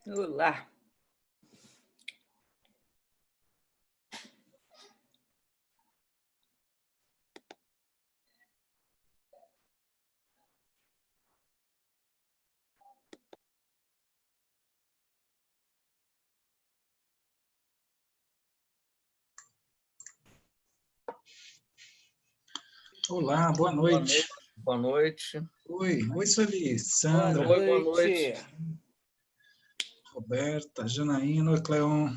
Olá. Olá, boa noite. Boa noite. Oi, Sueli, Sandra. Boa noite. Roberta, Janaína, oi, Cleon.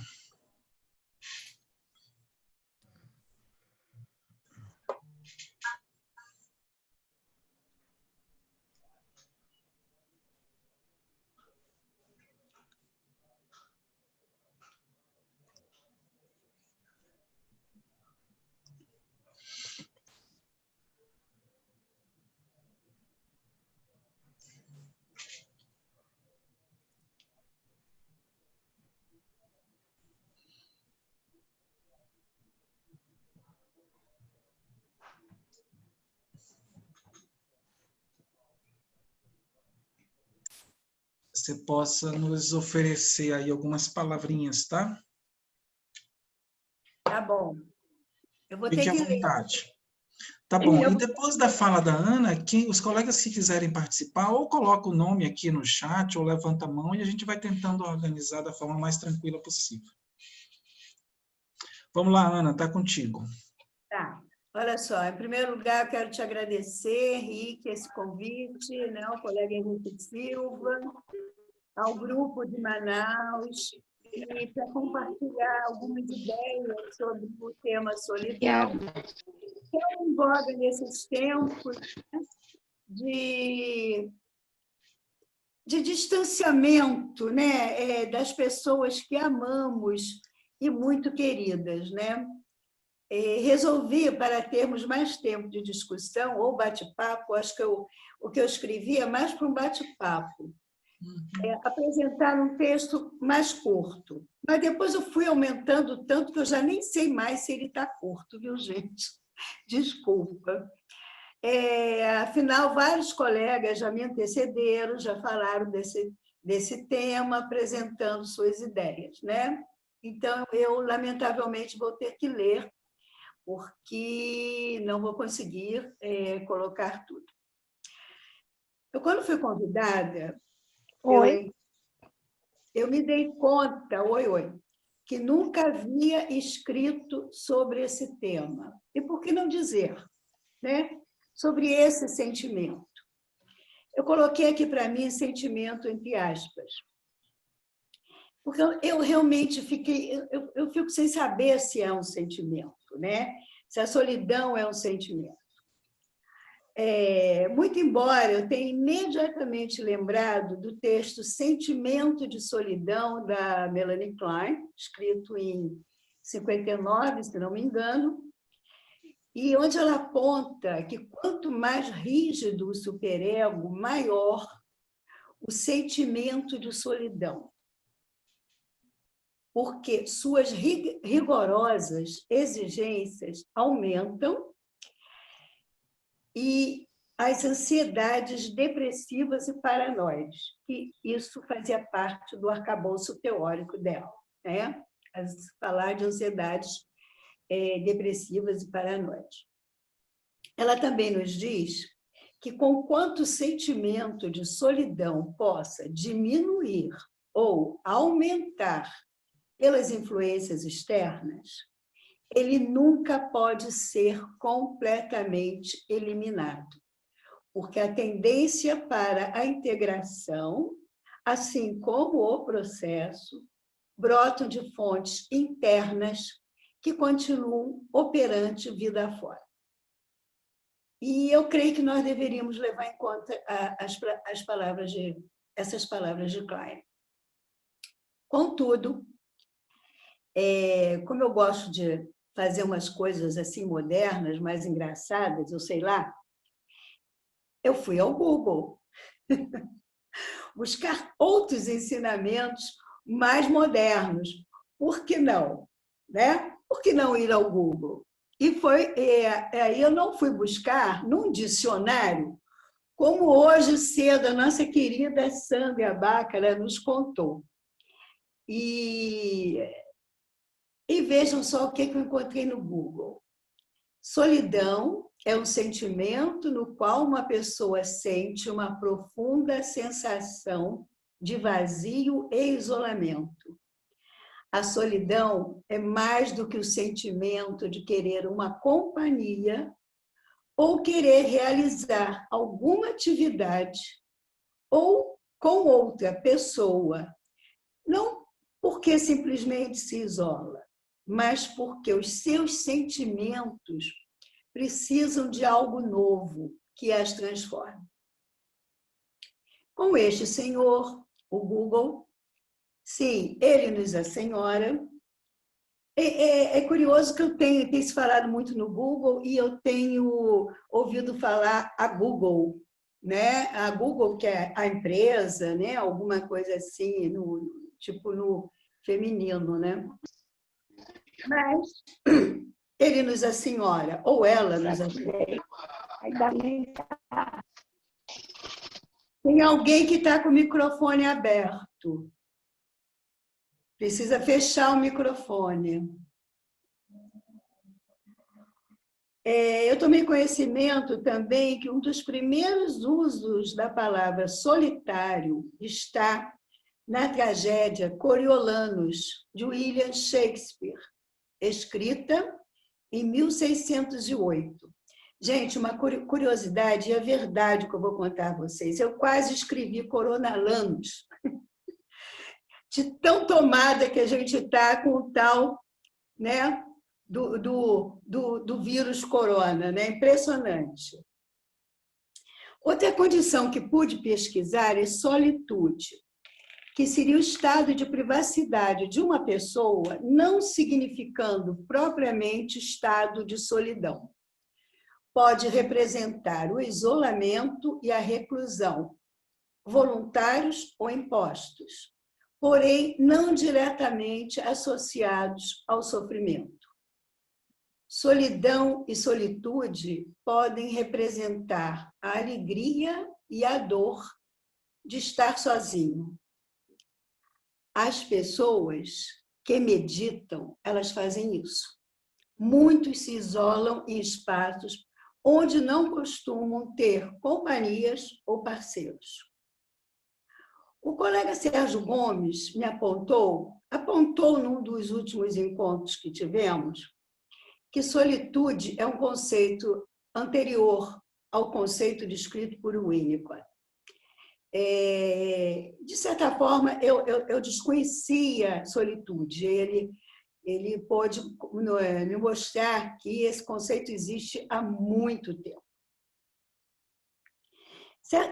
Você possa nos oferecer aí algumas palavrinhas, tá? Tá bom. Eu vou Fique ter à que ler. vontade. Tá bom. Eu- E depois da fala da Ana, os colegas que quiserem participar, ou coloca o nome aqui no chat, ou levanta a mão, e a gente vai tentando organizar da forma mais tranquila possível. Vamos lá, Ana, tá contigo. Tá. Olha só, em primeiro lugar, eu quero te agradecer, Henrique, esse convite, né, ao colega Henrique Silva, ao grupo de Manaus, e para compartilhar algumas ideias sobre o tema solidão, que é em voga nesses tempos, né, de distanciamento, né, das pessoas que amamos e muito queridas, né? Resolvi, para termos mais tempo de discussão ou bate-papo, acho que o que eu escrevi é mais para um bate-papo, apresentar um texto mais curto. Mas depois eu fui aumentando tanto que eu já nem sei mais se ele está curto, viu, gente? Desculpa. Afinal, vários colegas já me antecederam, já falaram desse tema, apresentando suas ideias, né? Então, eu, lamentavelmente, vou ter que ler, porque não vou conseguir colocar tudo. Eu, quando fui convidada, eu me dei conta, que nunca havia escrito sobre esse tema. E por que não dizer, né? Sobre esse sentimento. Eu coloquei aqui para mim sentimento entre aspas. Porque eu realmente eu fico sem saber se é um sentimento, né? Se a solidão é um sentimento. Muito embora eu tenha imediatamente lembrado do texto Sentimento de Solidão, da Melanie Klein, escrito em 59, se não me engano, e onde ela aponta que quanto mais rígido o superego, maior o sentimento de solidão. Porque suas rigorosas exigências aumentam e as ansiedades depressivas e paranoides, que isso fazia parte do arcabouço teórico dela, né? Falar de ansiedades depressivas e paranoides. Ela também nos diz que, conquanto o sentimento de solidão possa diminuir ou aumentar pelas influências externas, ele nunca pode ser completamente eliminado, porque a tendência para a integração, assim como o processo, brotam de fontes internas que continuam operante vida afora. E eu creio que nós deveríamos levar em conta essas palavras de Klein. Contudo, como eu gosto de fazer umas coisas assim modernas, mais engraçadas, eu sei lá, eu fui ao Google buscar outros ensinamentos mais modernos. Por que não? Né? Por que não ir ao Google? E aí eu não fui buscar num dicionário, como hoje cedo a nossa querida Sandra Bácara nos contou. E vejam só o que eu encontrei no Google. Solidão é um sentimento no qual uma pessoa sente uma profunda sensação de vazio e isolamento. A solidão é mais do que o sentimento de querer uma companhia ou querer realizar alguma atividade ou com outra pessoa, não porque simplesmente se isola, mas porque os seus sentimentos precisam de algo novo que as transforme. Com este senhor, o Google, sim, ele nos assenhora. É curioso que eu tenho se falado muito no Google e eu tenho ouvido falar a Google, né? A Google, que é a empresa, né? Alguma coisa assim, tipo no feminino, né? Mas ele nos assenhora, ou ela nos assenhora. Ainda bem. Tem alguém que está com o microfone aberto. Precisa fechar o microfone. Eu tomei conhecimento também que um dos primeiros usos da palavra solitário está na tragédia Coriolanus, de William Shakespeare, escrita em 1608. Gente, uma curiosidade, e é verdade que eu vou contar a vocês. Eu quase escrevi Coriolanus, de tão tomada que a gente está com o tal, né, do vírus corona, né? Impressionante. Outra condição que pude pesquisar é solitude, que seria o estado de privacidade de uma pessoa, não significando propriamente estado de solidão. Pode representar o isolamento e a reclusão, voluntários ou impostos, porém não diretamente associados ao sofrimento. Solidão e solitude podem representar a alegria e a dor de estar sozinho. As pessoas que meditam, elas fazem isso. Muitos se isolam em espaços onde não costumam ter companhias ou parceiros. O colega Sérgio Gomes me apontou num dos últimos encontros que tivemos, que solitude é um conceito anterior ao conceito descrito por Winnicott. De certa forma, eu desconhecia solitude. Ele pôde me mostrar que esse conceito existe há muito tempo.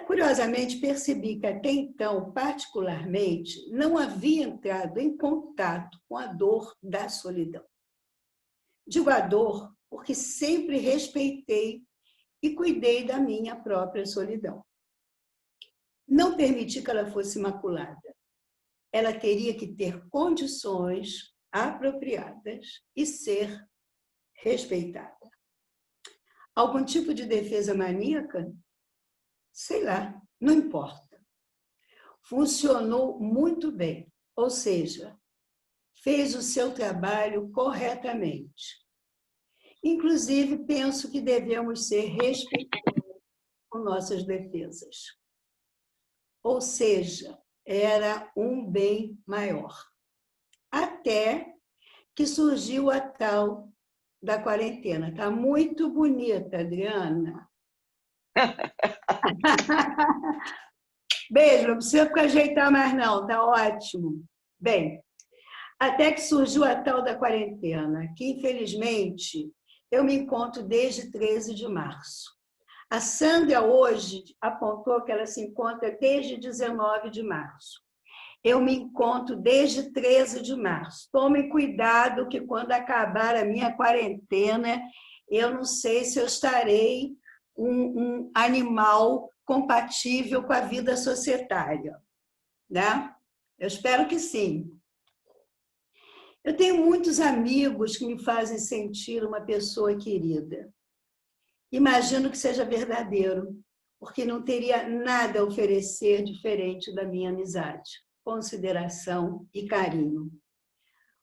Curiosamente, percebi que até então, particularmente, não havia entrado em contato com a dor da solidão. Digo a dor porque sempre respeitei e cuidei da minha própria solidão. Não permiti que ela fosse maculada. Ela teria que ter condições apropriadas e ser respeitada. Algum tipo de defesa maníaca? Sei lá, não importa. Funcionou muito bem, ou seja, fez o seu trabalho corretamente. Inclusive, penso que devemos ser respeitosos com nossas defesas. Ou seja, era um bem maior. Até que surgiu a tal da quarentena. Está muito bonita, Adriana. Beijo, não precisa ajeitar mais não, está ótimo. Bem, até que surgiu a tal da quarentena, que infelizmente eu me encontro desde 13 de março. A Sandra hoje apontou que ela se encontra desde 19 de março. Eu me encontro desde 13 de março. Tomem cuidado que quando acabar a minha quarentena, eu não sei se eu estarei um animal compatível com a vida societária, né? Eu espero que sim. Eu tenho muitos amigos que me fazem sentir uma pessoa querida. Imagino que seja verdadeiro, porque não teria nada a oferecer diferente da minha amizade. consideração e carinho.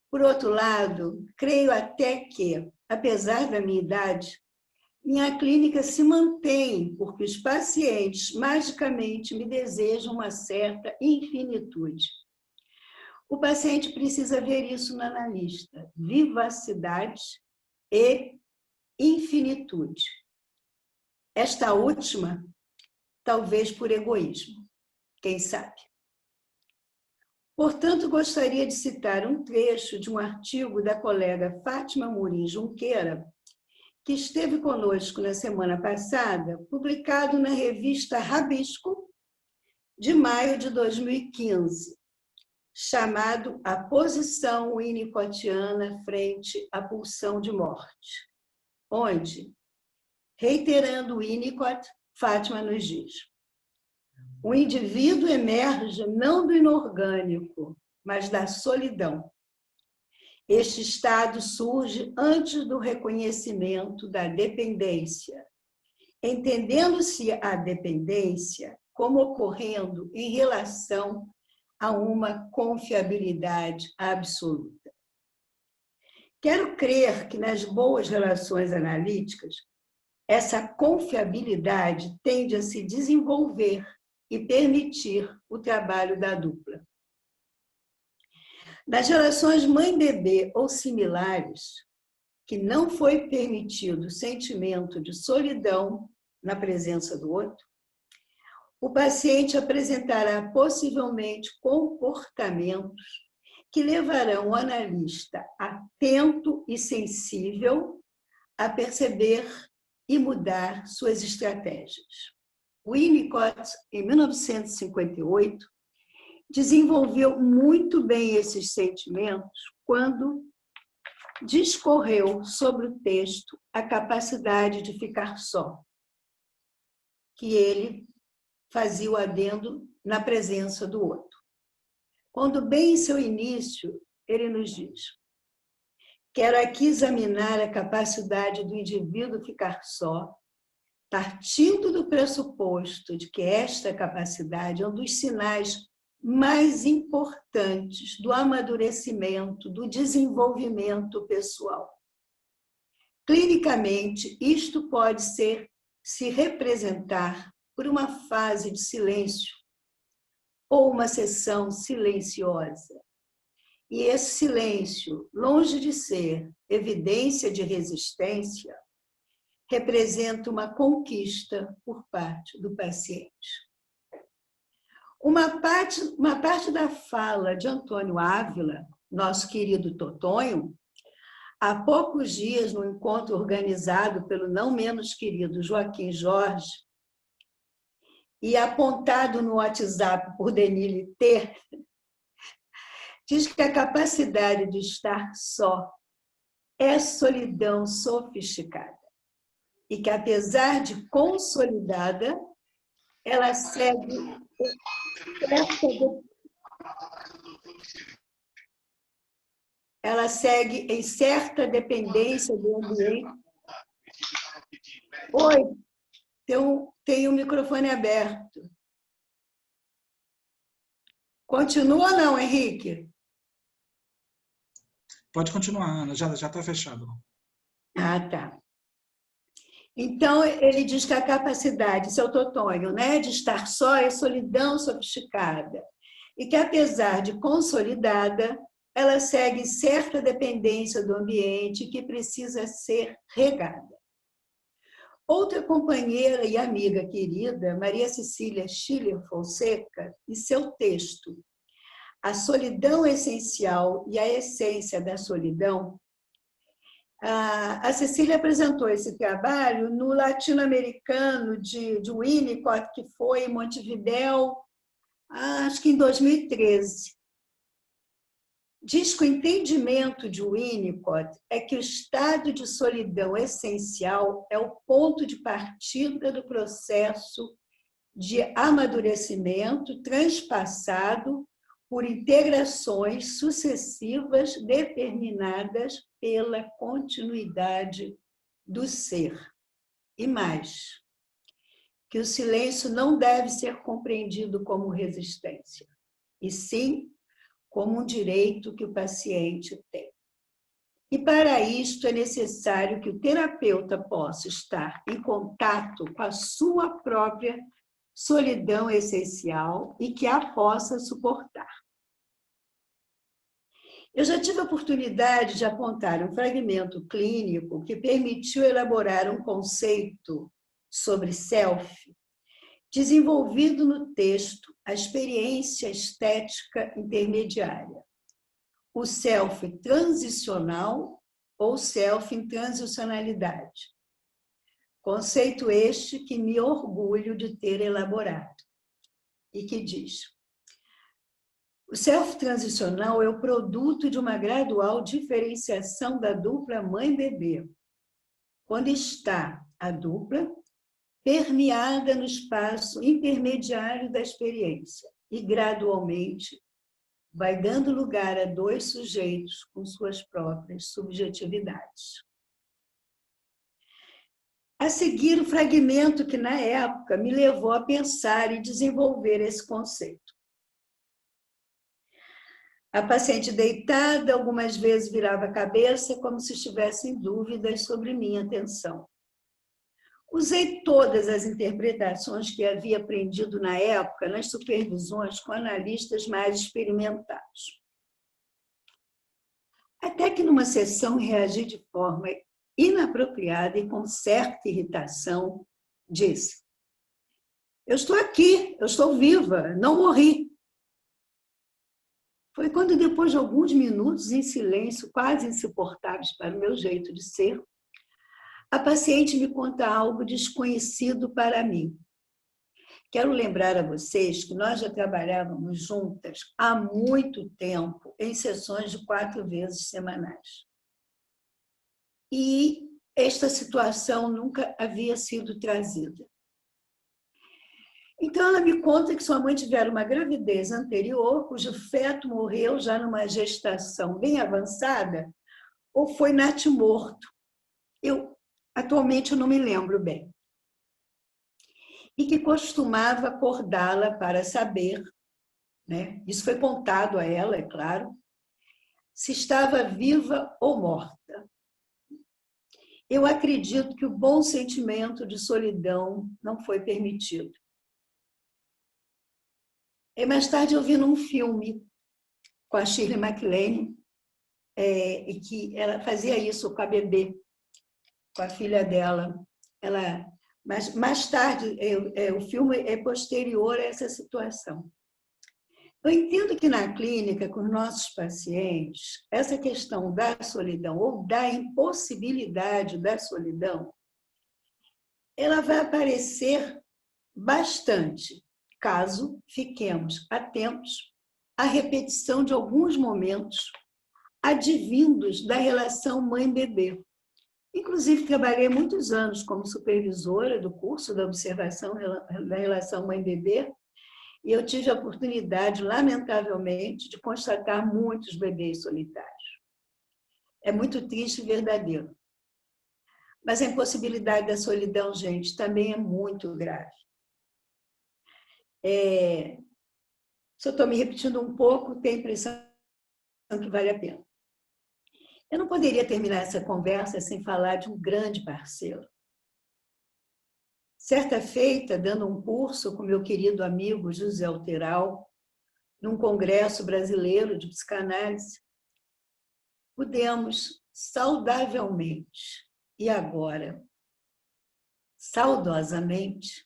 Por outro lado, creio até que, apesar da minha idade, minha clínica se mantém porque os pacientes magicamente me desejam uma certa infinitude. O paciente precisa ver isso no analista, vivacidade e infinitude. Esta última, talvez por egoísmo, quem sabe. Portanto, gostaria de citar um trecho de um artigo da colega Fátima Amorim Junqueira, que esteve conosco na semana passada, publicado na revista Rabisco, de maio de 2015, chamado A Posição Winnicottiana frente à pulsão de morte, onde, reiterando Winnicott, Fátima nos diz: o indivíduo emerge não do inorgânico, mas da solidão. Este estado surge antes do reconhecimento da dependência, entendendo-se a dependência como ocorrendo em relação a uma confiabilidade absoluta. Quero crer que nas boas relações analíticas, essa confiabilidade tende a se desenvolver e permitir o trabalho da dupla. Nas relações mãe-bebê ou similares, que não foi permitido o sentimento de solidão na presença do outro, o paciente apresentará possivelmente comportamentos que levarão o analista atento e sensível a perceber e mudar suas estratégias. Winnicott, em 1958, desenvolveu muito bem esses sentimentos quando discorreu sobre o texto A Capacidade de Ficar Só, que ele fazia o adendo na presença do outro. Quando bem em seu início, ele nos diz: quero aqui examinar a capacidade do indivíduo ficar só, partindo do pressuposto de que esta capacidade é um dos sinais mais importantes do amadurecimento, do desenvolvimento pessoal. Clinicamente, isto pode se representar por uma fase de silêncio ou uma sessão silenciosa. E esse silêncio, longe de ser evidência de resistência, representa uma conquista por parte do paciente. Uma parte da fala de Antônio Ávila, nosso querido Totonho, há poucos dias, no encontro organizado pelo não menos querido Joaquim Jorge, e apontado no WhatsApp por Denile T, diz que a capacidade de estar só é solidão sofisticada e que, apesar de consolidada, ela segue em certa dependência do ambiente. Oi, tem o microfone aberto. Continua ou não, Henrique? Pode continuar, Ana, já está fechado. Ah, tá. Então, ele diz que a capacidade, seu Totonho, né, de estar só é solidão sofisticada. E que, apesar de consolidada, ela segue certa dependência do ambiente que precisa ser regada. Outra companheira e amiga querida, Maria Cecília Schiller Fonseca, em seu texto A Solidão Essencial e a Essência da Solidão, a Cecília apresentou esse trabalho no latino-americano de Winnicott, que foi em Montevidéu, acho que em 2013. Diz que o entendimento de Winnicott é que o estado de solidão essencial é o ponto de partida do processo de amadurecimento transpassado por integrações sucessivas determinadas pela continuidade do ser. E mais, que o silêncio não deve ser compreendido como resistência. e sim como um direito que o paciente tem. E para isto é necessário que o terapeuta possa estar em contato com a sua própria solidão essencial e que a possa suportar. Eu já tive a oportunidade de apontar um fragmento clínico que permitiu elaborar um conceito sobre self, desenvolvido no texto A Experiência Estética Intermediária, o self transicional ou self em transicionalidade. Conceito este que me orgulho de ter elaborado e que diz: o self transicional é o produto de uma gradual diferenciação da dupla mãe-bebê, quando está a dupla permeada no espaço intermediário da experiência e gradualmente vai dando lugar a dois sujeitos com suas próprias subjetividades. A seguir, o fragmento que, na época, me levou a pensar e desenvolver esse conceito. A paciente deitada, algumas vezes virava a cabeça como se estivesse em dúvidas sobre minha atenção. Usei todas as interpretações que havia aprendido na época nas supervisões com analistas mais experimentados. Até que numa sessão reagi de forma inapropriada e com certa irritação, disse: eu estou aqui, eu estou viva, não morri. Foi quando, depois de alguns minutos em silêncio, quase insuportáveis para o meu jeito de ser, a paciente me conta algo desconhecido para mim. Quero lembrar a vocês que nós já trabalhávamos juntas há muito tempo, em sessões de 4 vezes semanais. E esta situação nunca havia sido trazida. Então, ela me conta que sua mãe tivera uma gravidez anterior, cujo feto morreu já numa gestação bem avançada, ou foi natimorto. Atualmente, eu não me lembro bem. E que costumava acordá-la para saber, né? Isso foi contado a ela, é claro, se estava viva ou morta. Eu acredito que o bom sentimento de solidão não foi permitido. E mais tarde eu vi num filme com a Shirley MacLaine, e que ela fazia isso com a bebê, com a filha dela. Mas mais tarde, o filme é posterior a essa situação. Eu entendo que na clínica, com nossos pacientes, essa questão da solidão ou da impossibilidade da solidão, ela vai aparecer bastante, caso fiquemos atentos à repetição de alguns momentos advindos da relação mãe-bebê. Inclusive, trabalhei muitos anos como supervisora do curso da observação da relação mãe-bebê, e eu tive a oportunidade, lamentavelmente, de constatar muitos bebês solitários. É muito triste e verdadeiro. Mas a impossibilidade da solidão, gente, também é muito grave. Se eu estou me repetindo um pouco, tenho a impressão que vale a pena. Eu não poderia terminar essa conversa sem falar de um grande parceiro. Certa feita, dando um curso com meu querido amigo José Alteral, num congresso brasileiro de psicanálise, pudemos saudavelmente, e agora, saudosamente,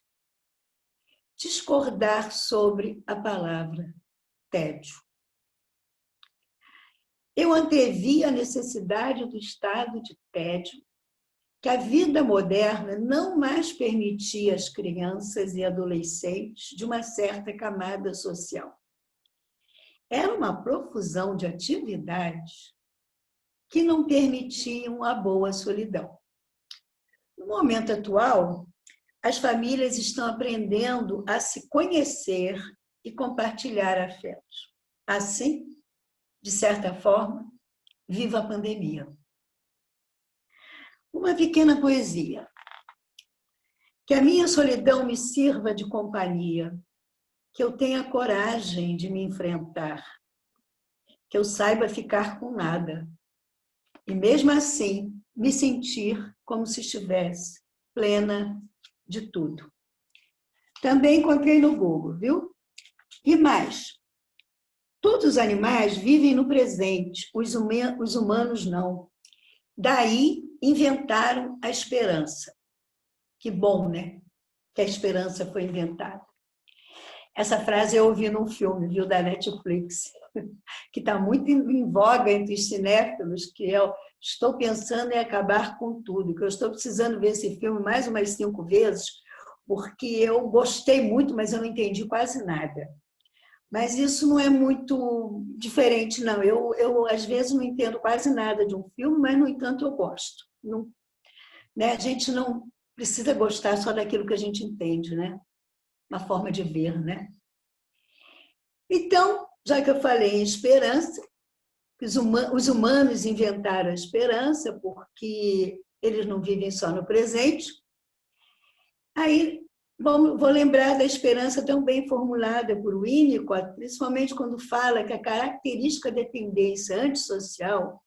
discordar sobre a palavra tédio. Eu antevi a necessidade do estado de tédio que a vida moderna não mais permitia às crianças e adolescentes de uma certa camada social. Era uma profusão de atividades que não permitiam a boa solidão. No momento atual, as famílias estão aprendendo a se conhecer e compartilhar afetos. Assim, de certa forma, viva a pandemia. Uma pequena poesia. Que a minha solidão me sirva de companhia, que eu tenha coragem de me enfrentar, que eu saiba ficar com nada. E mesmo assim, me sentir como se estivesse plena de tudo. Também encontrei no Google, viu? E mais, todos os animais vivem no presente, os humanos não. Daí inventaram a esperança. Que bom, né? Que a esperança foi inventada. Essa frase eu ouvi num filme, viu, da Netflix, que está muito em voga entre os cinéfilos, que eu estou pensando em acabar com tudo, que eu estou precisando ver esse filme mais umas 5 vezes, porque eu gostei muito, mas eu não entendi quase nada. Mas isso não é muito diferente, não. Eu às vezes, não entendo quase nada de um filme, mas, no entanto, eu gosto. Não, né? A gente não precisa gostar só daquilo que a gente entende, né? Uma forma de ver, né? Então, já que eu falei em esperança, os humanos inventaram a esperança porque eles não vivem só no presente. Aí, vou lembrar da esperança tão bem formulada por Winnicott, principalmente quando fala que a característica da tendência antissocial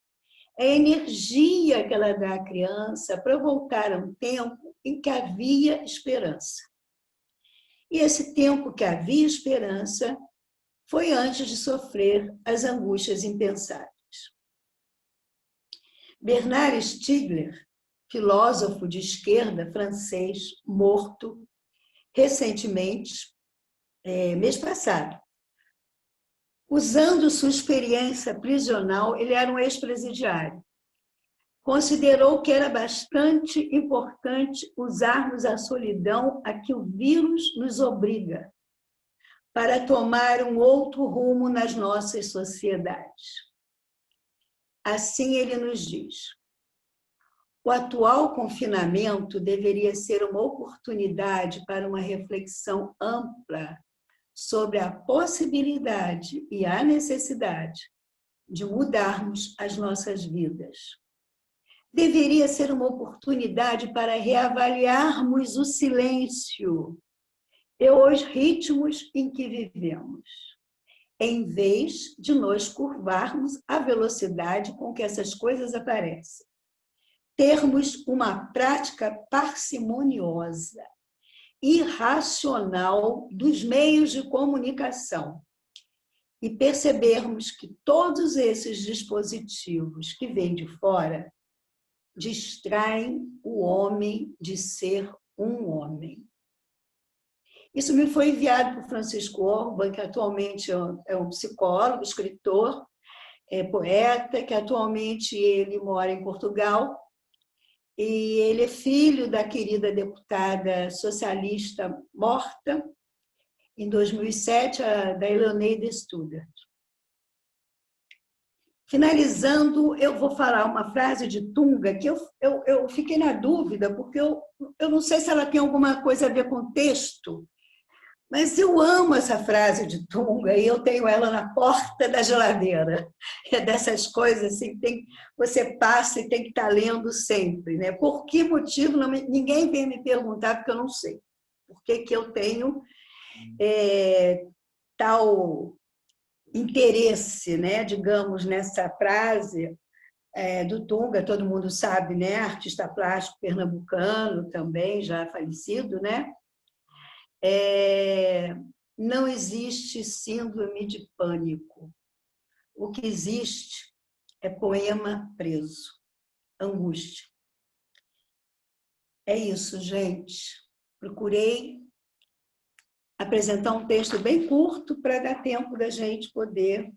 é a energia que ela dá à criança para voltar a um tempo em que havia esperança. E esse tempo que havia esperança foi antes de sofrer as angústias impensáveis. Bernard Stiegler, filósofo de esquerda francês, morto recentemente, mês passado, usando sua experiência prisional, ele era um ex-presidiário, considerou que era bastante importante usarmos a solidão a que o vírus nos obriga para tomar um outro rumo nas nossas sociedades. Assim ele nos diz: o atual confinamento deveria ser uma oportunidade para uma reflexão ampla sobre a possibilidade e a necessidade de mudarmos as nossas vidas. Deveria ser uma oportunidade para reavaliarmos o silêncio e os ritmos em que vivemos, em vez de nos curvarmos à velocidade com que essas coisas aparecem. Termos uma prática parcimoniosa, irracional dos meios de comunicação e percebermos que todos esses dispositivos que vêm de fora distraem o homem de ser um homem. Isso me foi enviado por Francisco Orban, que atualmente é um psicólogo, escritor, poeta, que atualmente ele mora em Portugal, e ele é filho da querida deputada socialista morta, em 2007, da Eleoneida Studart. Finalizando, eu vou falar uma frase de Tunga, que eu fiquei na dúvida, porque eu não sei se ela tem alguma coisa a ver com o texto, mas eu amo essa frase de Tunga e eu tenho ela na porta da geladeira. É dessas coisas assim, você passa e tem que estar lendo sempre, né? Por que motivo? Ninguém vem me perguntar, porque eu não sei. Por que eu tenho tal interesse, né? Digamos, nessa frase do Tunga, todo mundo sabe, né? Artista plástico pernambucano também, já falecido, né? Não existe síndrome de pânico. O que existe é poema preso, angústia. É isso, gente. Procurei apresentar um texto bem curto para dar tempo da gente poder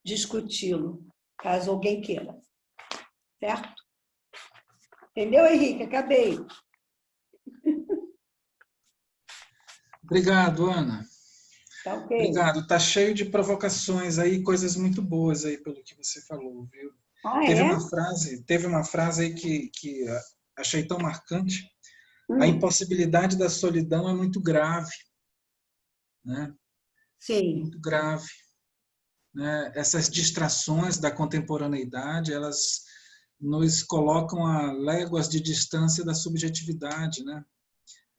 discuti-lo, caso alguém queira. Certo? Entendeu, Henrique? Acabei. Obrigado, Ana. Tá ok. Obrigado. Tá cheio de provocações aí, coisas muito boas aí pelo que você falou, viu? Teve uma frase aí que achei tão marcante. A impossibilidade da solidão é muito grave, né? Sim. Muito grave, né? Essas distrações da contemporaneidade, elas nos colocam a léguas de distância da subjetividade, né?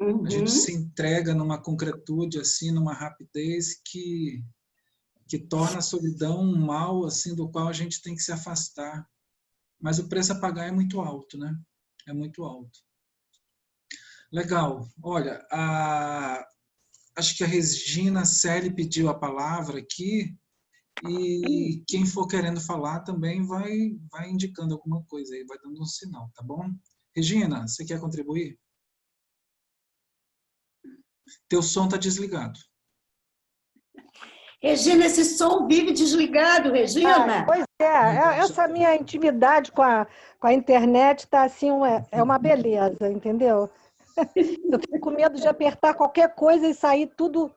A gente se entrega numa concretude, assim, numa rapidez que torna a solidão um mal, assim, do qual a gente tem que se afastar. Mas o preço a pagar é muito alto, né? É muito alto. Legal. Olha, acho que a Regina Celi pediu a palavra aqui e quem for querendo falar também vai indicando alguma coisa aí, vai dando um sinal, tá bom? Regina, você quer contribuir? Teu som está desligado. Regina, esse som vive desligado, Regina. Pois essa minha intimidade com a internet está assim, é uma beleza, entendeu? Eu fico com medo de apertar qualquer coisa e sair tudo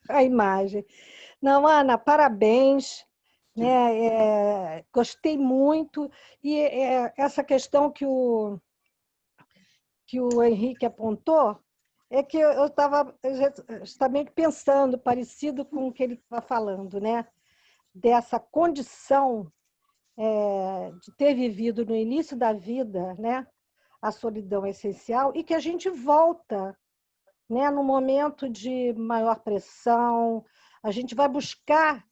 a imagem. Não, Ana, parabéns, né? Gostei muito. E essa questão que o Henrique apontou, é que eu estava justamente pensando, parecido com o que ele estava falando, né? Dessa condição de ter vivido no início da vida, né? A solidão essencial, e que a gente volta, né? No momento de maior pressão, a gente vai buscar.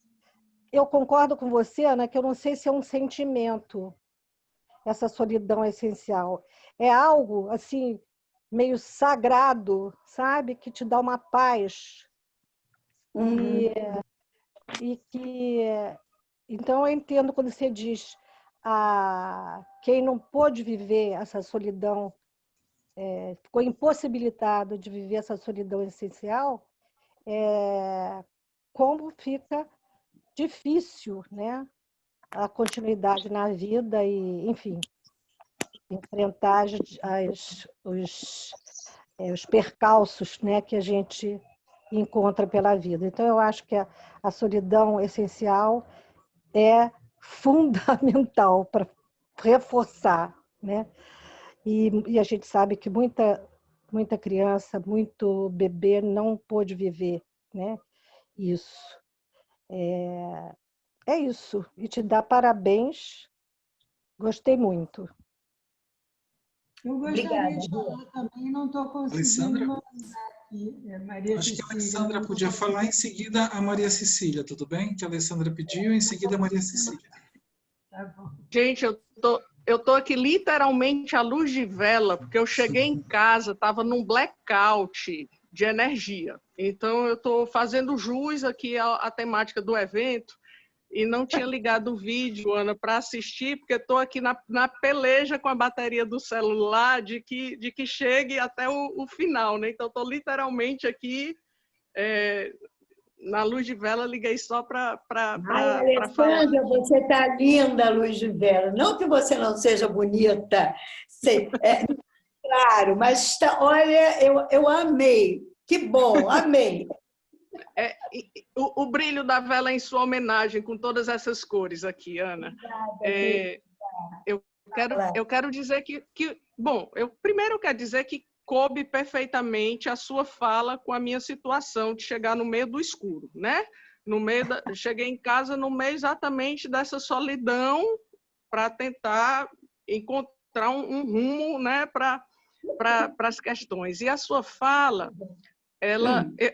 Eu concordo com você, Ana, que eu não sei se é um sentimento, essa solidão essencial. É algo, assim, meio sagrado, sabe? Que te dá uma paz. E que... Então, eu entendo quando você diz quem não pôde viver essa solidão, ficou impossibilitado de viver essa solidão essencial, como fica difícil, né? A continuidade na vida e, enfim, enfrentar os percalços, né, que a gente encontra pela vida. Então, eu acho que a solidão essencial é fundamental para reforçar, né? E a gente sabe que muita criança, muito bebê não pôde viver, né? Isso. É isso. E te dar parabéns. Gostei muito. Eu gostaria de falar também, não estou conseguindo mandar aqui. Acho que a Alessandra podia falar em seguida a Maria Cecília, tudo bem? Que a Alessandra pediu, em seguida a Maria Cecília. Tá bom. Gente, eu tô aqui literalmente à luz de vela, porque eu cheguei em casa, estava num blackout de energia. Então, eu estou fazendo jus aqui à temática do evento e não tinha ligado o vídeo, Ana, para assistir, porque estou aqui na peleja com a bateria do celular de que chegue até o final, né? Então, estou literalmente aqui na luz de vela, liguei só para falar. Alessandra, você está linda, luz de vela. Não que você não seja bonita, sei, claro, mas olha, eu amei. Que bom, amei. O brilho da vela em sua homenagem, com todas essas cores aqui, Ana. Eu quero dizer bom, primeiro quero dizer que coube perfeitamente a sua fala com a minha situação de chegar no meio do escuro, né? Cheguei em casa no meio exatamente dessa solidão para tentar encontrar um rumo, né, para as questões. E a sua fala,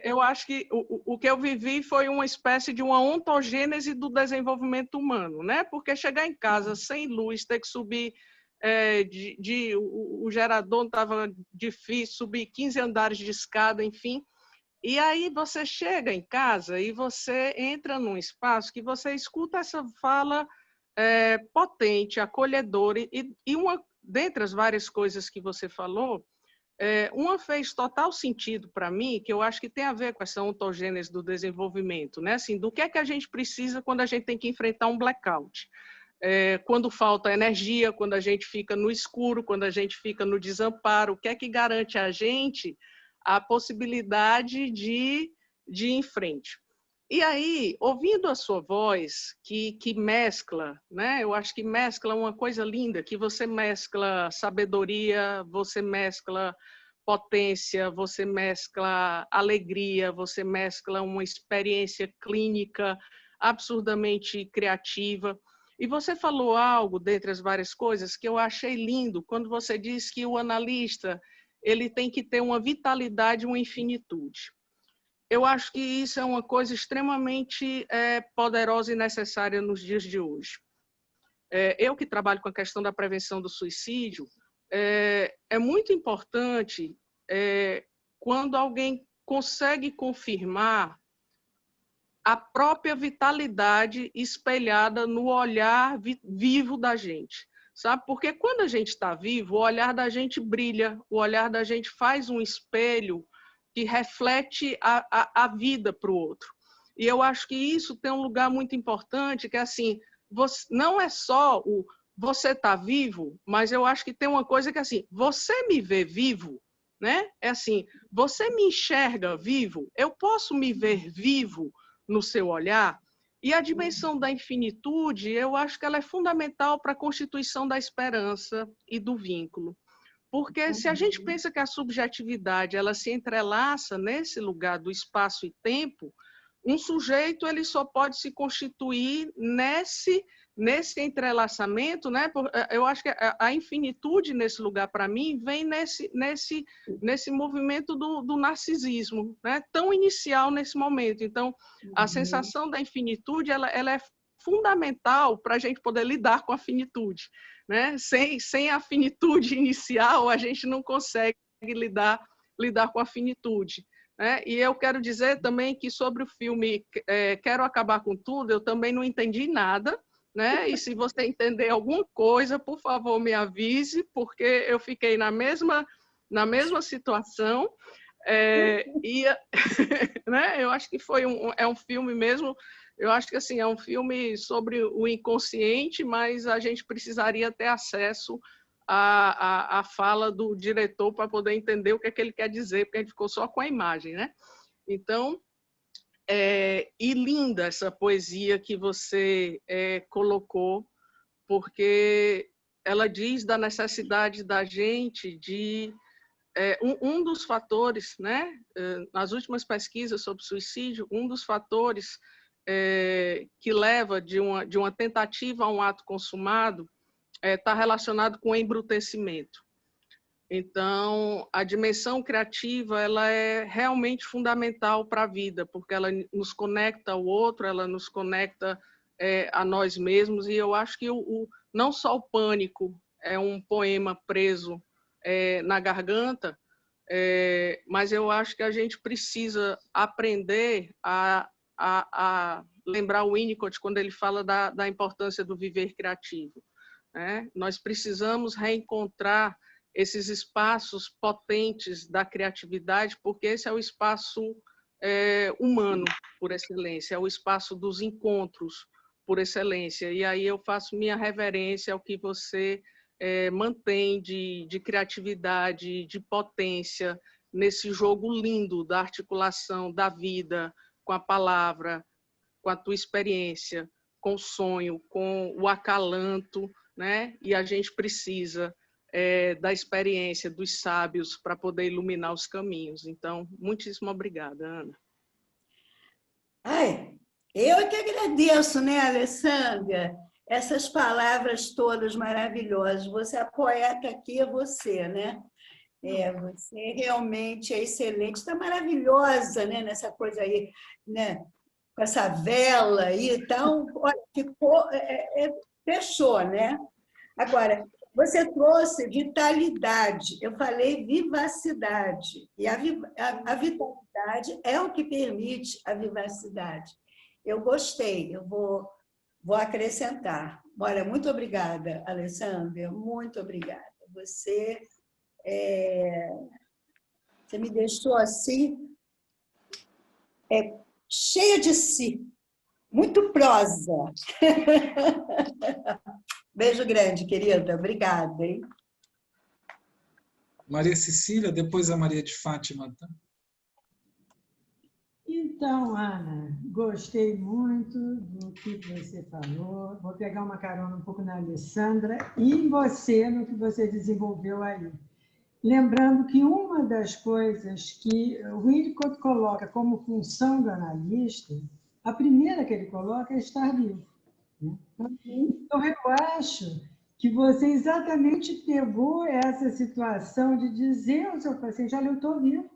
eu acho que o que eu vivi foi uma espécie de uma ontogênese do desenvolvimento humano, né? Porque chegar em casa sem luz, ter que subir o gerador estava difícil, subir 15 andares de escada, enfim. E aí você chega em casa e você entra num espaço que você escuta essa fala potente, acolhedora, e dentre as várias coisas que você falou, uma fez total sentido para mim, que eu acho que tem a ver com essa ontogênese do desenvolvimento, né? Assim, do que é que a gente precisa quando a gente tem que enfrentar um blackout? Quando falta energia, quando a gente fica no escuro, quando a gente fica no desamparo, o que é que garante a gente a possibilidade de ir em frente? E aí, ouvindo a sua voz, que mescla, né? Eu acho que mescla uma coisa linda, que você mescla sabedoria, você mescla potência, você mescla alegria, você mescla uma experiência clínica absurdamente criativa. E você falou algo, dentre as várias coisas, que eu achei lindo, quando você disse que o analista ele tem que ter uma vitalidade, uma infinitude. Eu acho que isso é uma coisa extremamente poderosa e necessária nos dias de hoje. Eu que trabalho com a questão da prevenção do suicídio, é muito importante quando alguém consegue confirmar a própria vitalidade espelhada no olhar vivo da gente, sabe? Porque quando a gente está vivo, o olhar da gente brilha, o olhar da gente faz um espelho que reflete a vida para o outro. E eu acho que isso tem um lugar muito importante, que é assim, não é só o você está vivo, mas eu acho que tem uma coisa que é assim, você me vê vivo, né? É assim, você me enxerga vivo, eu posso me ver vivo no seu olhar, e a dimensão da infinitude, eu acho que ela é fundamental para a constituição da esperança e do vínculo. Porque se a gente pensa que a subjetividade ela se entrelaça nesse lugar do espaço e tempo, um sujeito ele só pode se constituir nesse entrelaçamento, né? Eu acho que a infinitude nesse lugar, para mim, vem nesse movimento do narcisismo, né? Tão inicial nesse momento. Então, a sensação da infinitude ela é fundamental para a gente poder lidar com a finitude, né? Sem a finitude inicial, a gente não consegue lidar com a finitude. E eu quero dizer também que sobre o filme Quero Acabar com Tudo, eu também não entendi nada, né? E se você entender alguma coisa, por favor, me avise, porque eu fiquei na mesma situação. Né? Eu acho que é um filme mesmo, eu acho que assim, é um filme sobre o inconsciente, mas a gente precisaria ter acesso a fala do diretor para poder entender o que é que ele quer dizer, porque a gente ficou só com a imagem, né? Então, e linda essa poesia que você colocou, porque ela diz da necessidade da gente de... um dos fatores, né? Nas últimas pesquisas sobre suicídio, um dos fatores que leva de uma tentativa a um ato consumado está relacionado com o embrutecimento. Então, a dimensão criativa ela é realmente fundamental para a vida, porque ela nos conecta ao outro, ela nos conecta a nós mesmos, e eu acho que não só o Pânico é um poema preso na garganta, mas eu acho que a gente precisa aprender a lembrar o Winnicott quando ele fala da importância do viver criativo. Nós precisamos reencontrar esses espaços potentes da criatividade, porque esse é o espaço humano, por excelência, é o espaço dos encontros, por excelência. E aí eu faço minha reverência ao que você mantém de criatividade, de potência, nesse jogo lindo da articulação da vida com a palavra, com a tua experiência, com o sonho, com o acalanto, né? E a gente precisa da experiência dos sábios para poder iluminar os caminhos. Então, muitíssimo obrigada, Ana. Ai, eu é que agradeço, né, Alessandra? Essas palavras todas maravilhosas. Você é poeta aqui, é você, né? Você realmente é excelente, está maravilhosa, né? Nessa coisa aí, né? Com essa vela aí, então, olha, ficou, fechou, né? Agora, você trouxe vitalidade, eu falei vivacidade, e a vitalidade é o que permite a vivacidade. Eu gostei, eu vou acrescentar. Olha, muito obrigada, Alessandra, muito obrigada. Você me deixou assim, cheia de si, muito prosa. Beijo grande, querida. Obrigada, hein? Maria Cecília, depois a Maria de Fátima. Tá? Então, Ana, gostei muito do que você falou. Vou pegar uma carona um pouco na Alessandra e em você, no que você desenvolveu aí. Lembrando que uma das coisas que o Winnicott coloca como função do analista, a primeira que ele coloca é estar vivo. Então, eu acho que você exatamente pegou essa situação de dizer ao seu paciente, olha, eu estou vivo,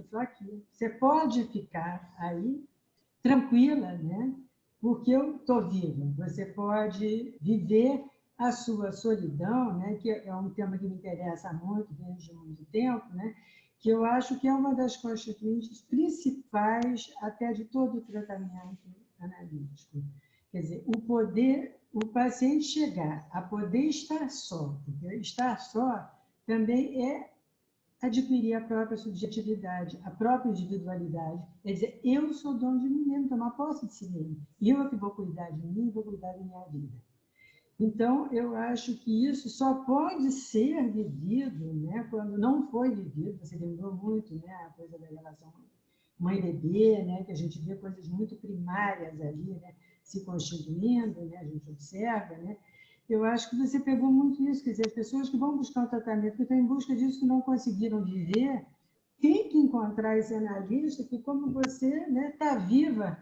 estou aqui. Você pode ficar aí tranquila, né? Porque eu estou viva. Você pode viver a sua solidão, né? Que é um tema que me interessa muito desde muito tempo, né? Que eu acho que é uma das constituintes principais até de todo o tratamento analítico. Quer dizer, o paciente chegar a poder estar só, porque estar só também é adquirir a própria subjetividade, a própria individualidade. Quer dizer, eu sou dono de mim mesmo, tomar posse de si mesmo. E eu é que vou cuidar de mim, vou cuidar da minha vida. Então, eu acho que isso só pode ser vivido, né, quando não foi vivido. Você lembrou muito, né, a coisa da relação mãe-bebê, né, que a gente vê coisas muito primárias ali, né, se constituindo, né, a gente observa, né. Eu acho que você pegou muito isso, quer dizer, as pessoas que vão buscar um tratamento, que estão em busca disso, que não conseguiram viver, tem que encontrar esse analista que, como você, né, está viva,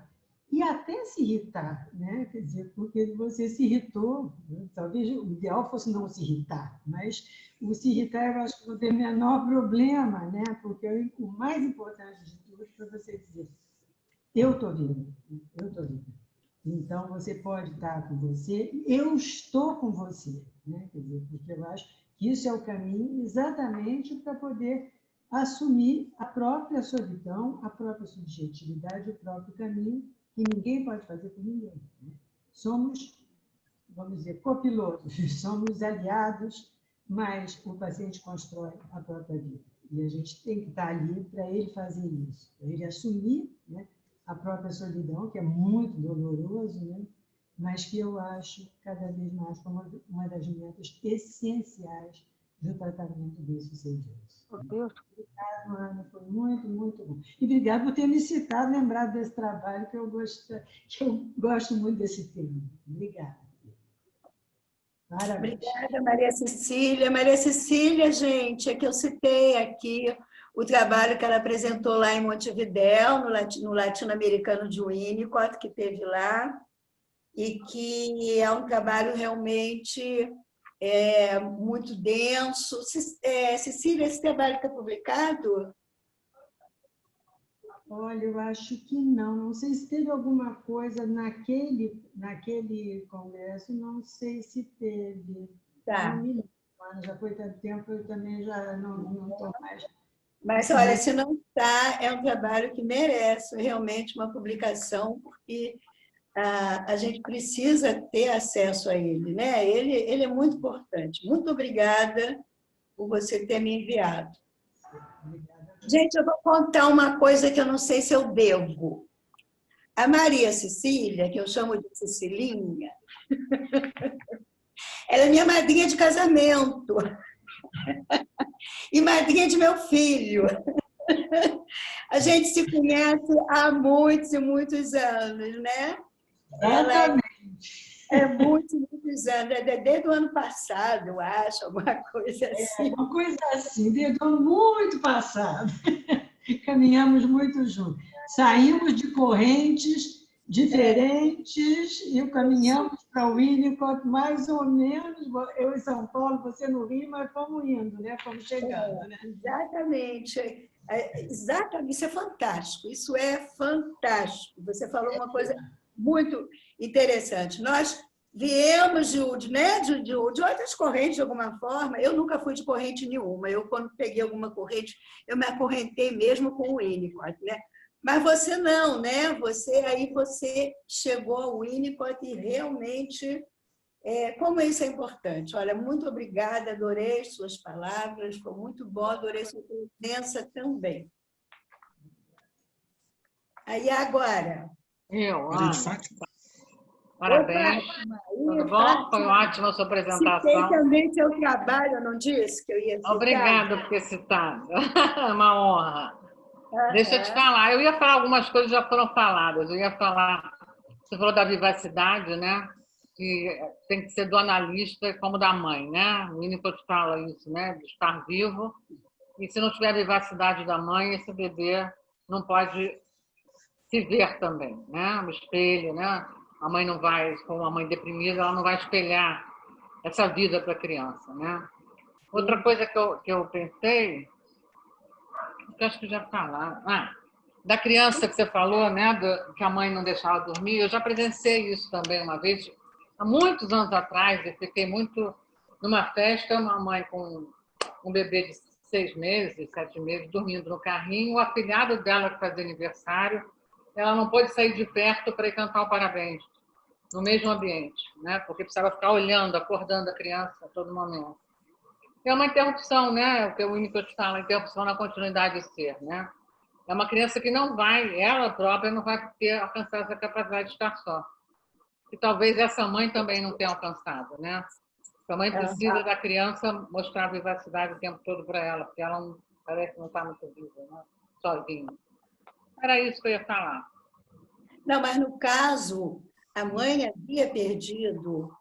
e até se irritar, né? Quer dizer, porque você se irritou, né? Talvez o ideal fosse não se irritar, mas o se irritar eu acho que não tem o menor problema, né? Porque o mais importante de tudo é para você dizer, eu estou viva, eu estou viva. Então, você pode estar com você, eu estou com você, né? Quer dizer, porque eu acho que isso é o caminho exatamente para poder assumir a própria solidão, a própria subjetividade, o próprio caminho, que ninguém pode fazer por ninguém, né? Somos, vamos dizer, copilotos, somos aliados, mas o paciente constrói a própria vida. E a gente tem que estar ali para ele fazer isso, para ele assumir, né, a própria solidão, que é muito doloroso, né? Mas que eu acho cada vez mais como uma das metas essenciais do tratamento bem-sucedidos. Obrigado, Ana, foi muito, muito bom. E obrigado por ter me citado, lembrado desse trabalho, que eu gosto muito desse tema. Obrigada. Parabéns. Obrigada, Maria Cecília. Maria Cecília, gente, é que eu citei aqui o trabalho que ela apresentou lá em Montevidéu, no Latino-Americano de Winnicott, que teve lá, e que é um trabalho realmente muito denso. Cecília, esse trabalho está publicado? Olha, eu acho que não. Não sei se teve alguma coisa naquele congresso, não sei se teve. Tá. Não me lembro, já foi tanto tempo, eu também já não estou mais. Mas, olha, se não está, é um trabalho que merece realmente uma publicação, porque a gente precisa ter acesso a ele, né? Ele é muito importante. Muito obrigada por você ter me enviado. Gente, eu vou contar uma coisa que eu não sei se eu devo. A Maria Cecília, que eu chamo de Cecilinha, ela é minha madrinha de casamento e madrinha de meu filho. A gente se conhece há muitos e muitos anos, né? Exatamente. É muitos anos, desde o ano passado, eu acho, alguma coisa assim. Uma coisa assim, desde o ano muito passado. Caminhamos muito juntos. Saímos de correntes diferentes e caminhamos para o Winnicott, mais ou menos, eu em São Paulo, você no Rio, mas fomos indo, né? Fomos chegando. Né? Exatamente. Exatamente, isso é fantástico, isso é fantástico. Você falou uma coisa muito interessante. Nós viemos de outras correntes, de alguma forma. Eu nunca fui de corrente nenhuma. Eu, quando peguei alguma corrente, eu me acorrentei mesmo com o Winnicott, né? Mas você não, né? Você chegou ao Winnicott e realmente... como isso é importante. Olha, muito obrigada, adorei suas palavras, foi muito bom, adorei sua presença também. Aí agora... Parabéns. Tudo bom? Foi ótima a sua apresentação. Citei também seu trabalho, eu não disse que eu ia citar? Obrigada por ter citado. É uma honra. Deixa eu te falar. Eu ia falar algumas coisas que já foram faladas. Eu ia falar... Você falou da vivacidade, né? Que tem que ser do analista como da mãe, né? O Winnicott fala isso, né? De estar vivo. E se não tiver a vivacidade da mãe, esse bebê não pode se ver também, né? No espelho, né? A mãe não vai, se for uma mãe deprimida, ela não vai espelhar essa vida para a criança, né? Outra coisa que eu pensei, que eu acho que já falaram, da criança que você falou, né, que a mãe não deixava dormir, eu já presenciei isso também uma vez, há muitos anos atrás, eu fiquei muito numa festa, uma mãe com um bebê de 6 meses, 7 meses, dormindo no carrinho, o afilhado dela que fazia aniversário, ela não pôde sair de perto para ir cantar o parabéns, no mesmo ambiente, né, porque precisava ficar olhando, acordando a criança a todo momento. É uma interrupção, né, o que o Winnicott fala, interrupção na continuidade de ser, né? É uma criança que não vai, ela própria não vai ter alcançado essa capacidade de estar só. E talvez essa mãe também não tenha alcançado, né? A mãe precisa da criança mostrar a vivacidade o tempo todo para ela, porque ela não, parece que não está muito viva, né? Sozinha. Era isso que eu ia falar. Não, mas no caso, a mãe havia perdido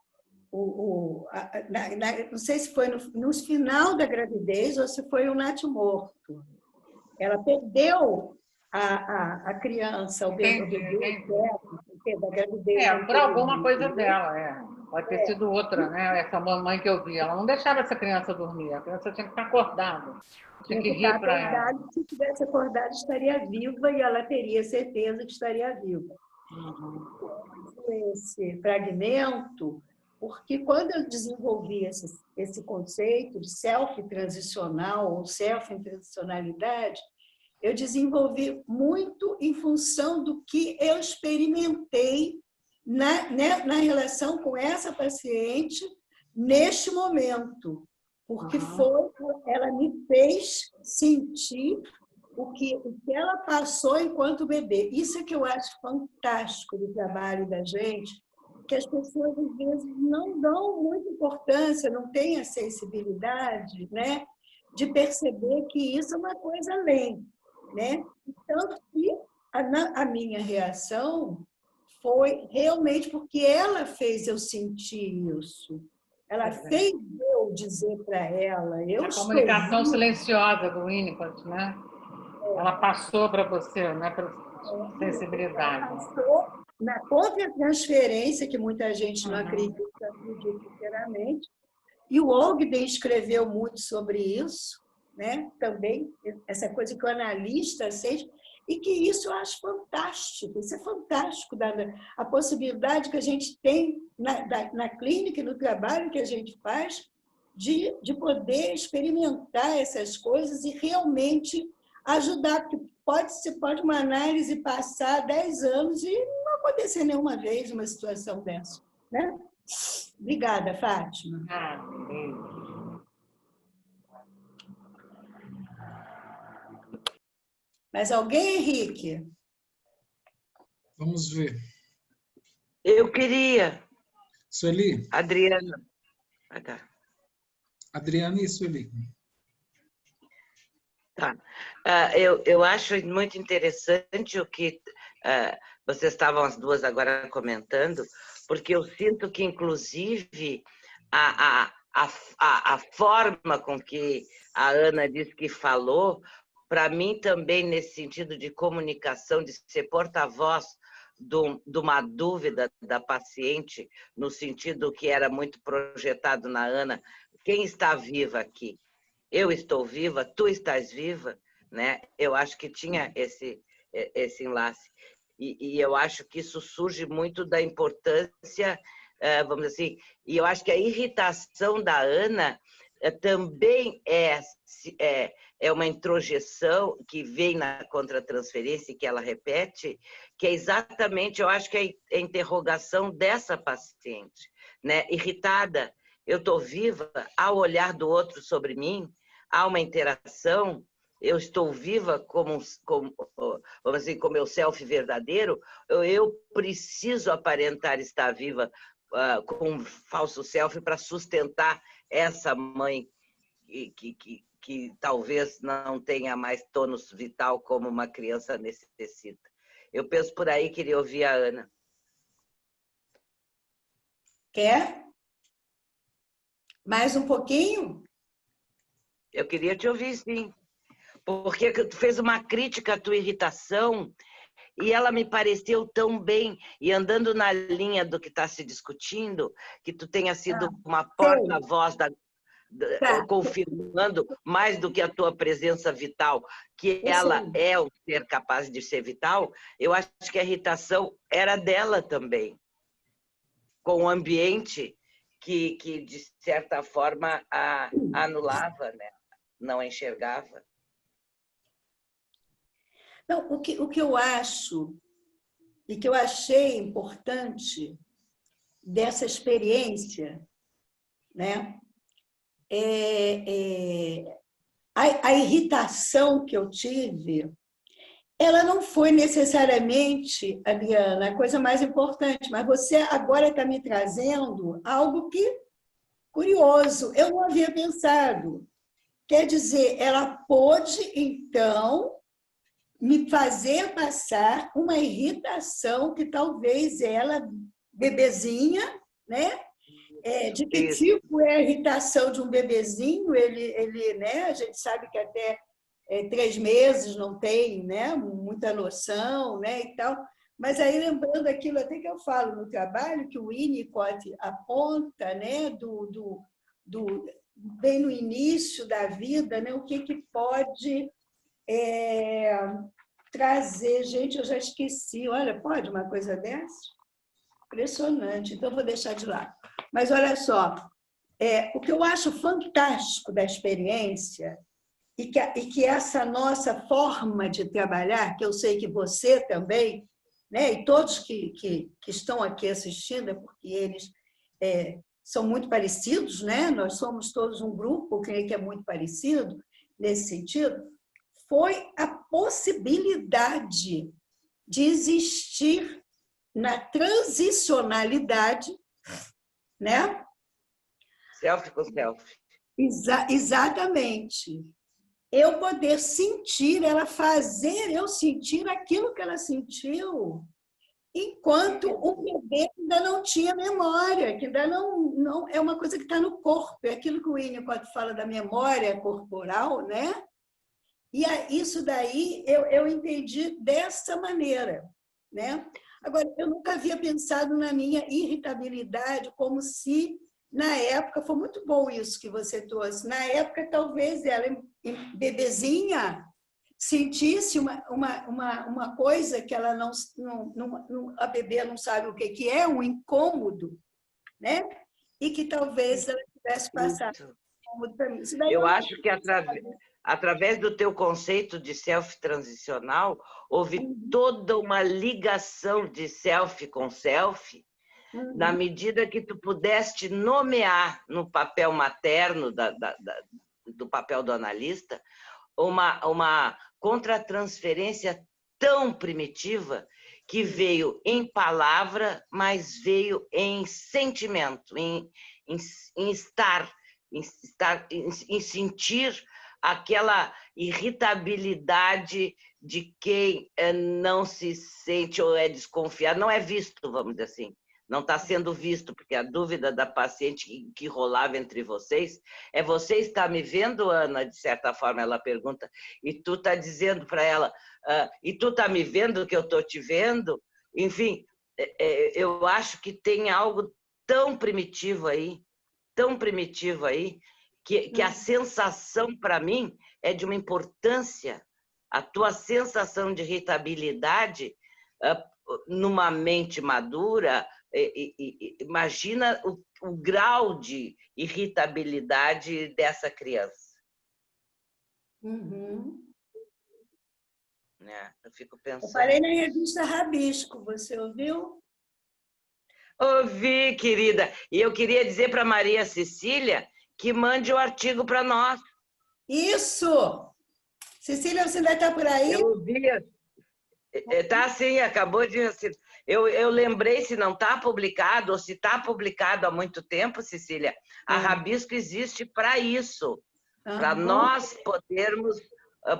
não sei se foi no final da gravidez ou se foi um natimorto. Ela perdeu a criança, o bebê da gravidez. Por alguma coisa dela, Pode ter sido outra, né? Essa mamãe que eu vi, ela não deixava essa criança dormir, a criança tinha que estar acordada, tinha que rir para ela. Se tivesse acordado, estaria viva e ela teria certeza que estaria viva. Esse fragmento, porque quando eu desenvolvi esse conceito de self-transicional ou self-intransicionalidade, eu desenvolvi muito em função do que eu experimentei na relação com essa paciente neste momento, porque ela me fez sentir o que ela passou enquanto bebê. Isso é que eu acho fantástico do trabalho da gente, que as pessoas, às vezes, não dão muita importância, não têm a sensibilidade, né, de perceber que isso é uma coisa além, né? Tanto que a minha reação foi realmente porque ela fez eu sentir isso. Ela fez eu dizer para ela... A comunicação silenciosa do Winnicott, né? Ela passou para você, né? Para sensibilidade. Ela passou na contra-transferência, que muita gente não acredita inteiramente. E o Ogden escreveu muito sobre isso, né? Também, essa coisa que o analista sente, e que isso eu acho fantástico, isso é fantástico, a possibilidade que a gente tem na clínica e no trabalho que a gente faz de poder experimentar essas coisas e realmente ajudar, porque pode uma análise passar 10 anos e não acontecer nenhuma vez uma situação dessa, né? Obrigada, Fátima. Mais alguém, Henrique? Vamos ver. Eu queria. Sueli? Adriana. Adriana e Sueli. Tá. Eu acho muito interessante o que vocês estavam as duas agora comentando, porque eu sinto que, inclusive, a forma com que a Ana disse que falou, para mim também nesse sentido de comunicação, de ser porta-voz de uma dúvida da paciente, no sentido que era muito projetado na Ana, quem está viva aqui? Eu estou viva, tu estás viva, né? Eu acho que tinha esse enlace. E eu acho que isso surge muito da importância, vamos dizer assim, e eu acho que a irritação da Ana também é uma introjeção que vem na contratransferência, que ela repete, que é exatamente, eu acho que é a interrogação dessa paciente, né? Irritada, eu estou viva, há o olhar do outro sobre mim, há uma interação, eu estou viva como vamos dizer, como meu self verdadeiro, eu preciso aparentar estar viva com um falso self para sustentar essa mãe que talvez não tenha mais tônus vital como uma criança necessita. Eu penso por aí, queria ouvir a Ana. Quer? Mais um pouquinho? Eu queria te ouvir, sim. Porque tu fez uma crítica à tua irritação e ela me pareceu tão bem, e andando na linha do que está se discutindo, que tu tenha sido uma porta-voz confirmando mais do que a tua presença vital, que ela é um ser capaz de ser vital, eu acho que a irritação era dela também, com o ambiente que de certa forma, anulava, né? Não enxergava. Não, o que eu acho e que eu achei importante dessa experiência, né, a irritação que eu tive, ela não foi necessariamente, Adriana, a coisa mais importante, mas você agora está me trazendo algo que curioso, eu não havia pensado. Quer dizer, ela pôde, então, me fazer passar uma irritação que talvez ela, bebezinha, né? De que tipo é a irritação de um bebezinho? Ele, né? A gente sabe que até 3 meses não tem, né? Muita noção, né? E tal. Mas aí, lembrando aquilo até que eu falo no trabalho, que o Winnicott aponta, né? Bem no início da vida, né? O que pode trazer... Gente, eu já esqueci. Olha, pode uma coisa dessa? Impressionante. Então, eu vou deixar de lado. Mas, olha só, o que eu acho fantástico da experiência e que essa nossa forma de trabalhar, que eu sei que você também, né, e todos que estão aqui assistindo, é porque eles são muito parecidos, né? Nós somos todos um grupo, eu creio que é muito parecido nesse sentido, foi a possibilidade de existir na transicionalidade, né? Self com self. Exatamente. Eu poder sentir, ela fazer eu sentir aquilo que ela sentiu, enquanto o bebê ainda não tinha memória, que ainda não é uma coisa que está no corpo, é aquilo que o Winnicott fala da memória corporal, né? E isso daí eu entendi dessa maneira, né? Agora, eu nunca havia pensado na minha irritabilidade como se, na época, foi muito bom isso que você trouxe, na época, talvez ela, bebezinha, sentisse uma coisa que ela a bebê não sabe o que é, um incômodo, né? E que talvez ela tivesse passado incômodo para mim. Eu acho que através do teu conceito de self-transicional, houve toda uma ligação de self com self, na medida que tu pudeste nomear no papel materno, do papel do analista, uma contratransferência tão primitiva que veio em palavra, mas veio em sentimento, em sentir aquela irritabilidade de quem não se sente ou é desconfiado, não é visto, vamos dizer assim. Não está sendo visto, porque a dúvida da paciente que rolava entre vocês é: você está me vendo, Ana? De certa forma, ela pergunta, e tu está dizendo para ela, e tu está me vendo que eu estou te vendo? Enfim, eu acho que tem algo tão primitivo aí, que a sensação, para mim, é de uma importância. A tua sensação de irritabilidade, numa mente madura, imagina o grau de irritabilidade dessa criança. Né? Eu fico pensando... Eu falei na revista Rabisco, você ouviu? Ouvi, querida. E eu queria dizer para Maria Cecília que mande o artigo para nós. Isso! Cecília, você ainda está por aí? Eu ouvi. Está sim, acabou de... Eu lembrei, se não está publicado, ou se está publicado há muito tempo, Cecília, a Rabisco existe para isso, para nós podermos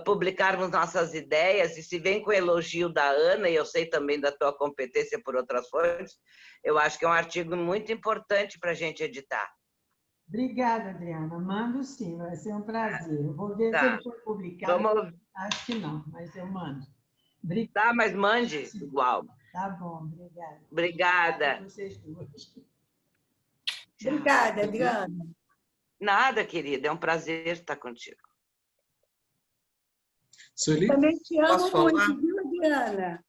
publicarmos nossas ideias, e se vem com elogio da Ana, e eu sei também da tua competência por outras fontes, eu acho que é um artigo muito importante para a gente editar. Obrigada, Adriana. Mando sim, vai ser um prazer. Eu vou ver se ele foi publicado. Acho que não, mas eu mando. Tá, mas mande igual. Tá bom, obrigada. Obrigada. Vocês duas. Obrigada, Adriana. Nada, querida, é um prazer estar contigo. Sueli? Também te amo Posso falar? muito, viu, Adriana?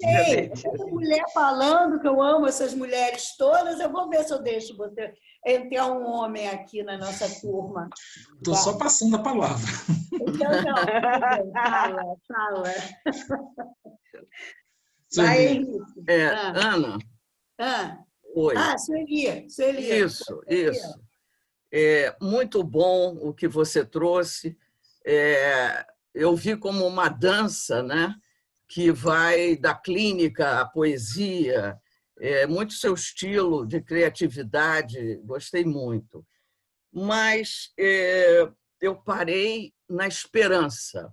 Sei, essa mulher falando que eu amo essas mulheres todas, eu vou ver se eu deixo você entrar um homem aqui na nossa turma. Estou só passando a palavra. Então, não, tudo bem, fala. Sueli. Vai, Henrique. Ana, Ah, oi. Sueli. Isso. Muito bom o que você trouxe. Eu vi como uma dança, né, que vai da clínica à poesia, muito seu estilo de criatividade, gostei muito. Mas eu parei na esperança,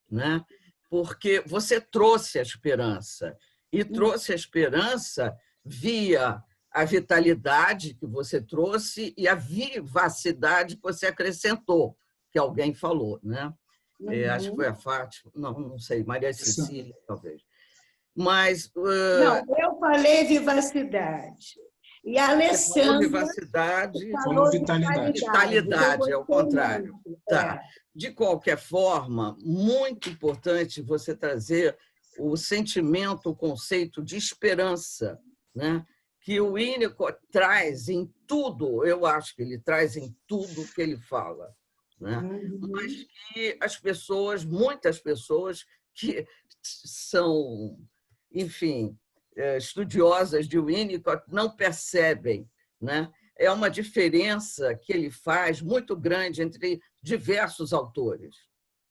né? Porque você trouxe a esperança, e trouxe a esperança via a vitalidade que você trouxe e a vivacidade que você acrescentou, que alguém falou, né? Acho que foi a Fátima, não sei, Maria Cecília, talvez. Mas... Não, eu falei vivacidade. E a Alessandra vivacidade, falou vitalidade, é o contrário. Muito. Tá. De qualquer forma, muito importante você trazer o sentimento, o conceito de esperança, né? Que o Winnicott traz em tudo, eu acho que ele traz em tudo que ele fala, né? Mas que as pessoas, muitas pessoas que são, enfim, estudiosas de Winnicott não percebem, né? É uma diferença que ele faz muito grande entre diversos autores,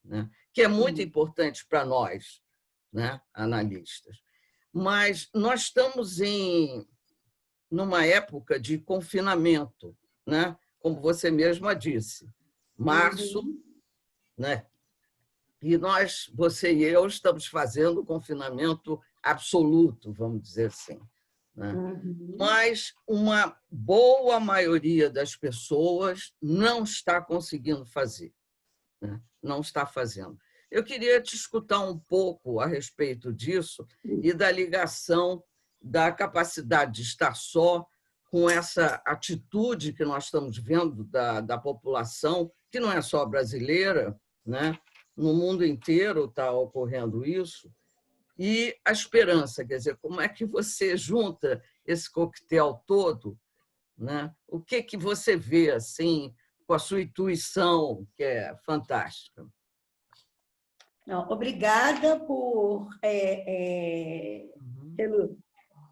né? Que é muito importante para nós, né, analistas. Mas nós estamos numa época de confinamento, né? Como você mesma disse, março, né? E você e eu, estamos fazendo o confinamento absoluto, vamos dizer assim, né? Mas uma boa maioria das pessoas não está conseguindo fazer, né? Não está fazendo. Eu queria te escutar um pouco a respeito disso e da ligação da capacidade de estar só com essa atitude que nós estamos vendo da população, que não é só brasileira, né? No mundo inteiro está ocorrendo isso, e a esperança, quer dizer, como é que você junta esse coquetel todo, né? O que você vê assim, com a sua intuição, que é fantástica? Não, obrigada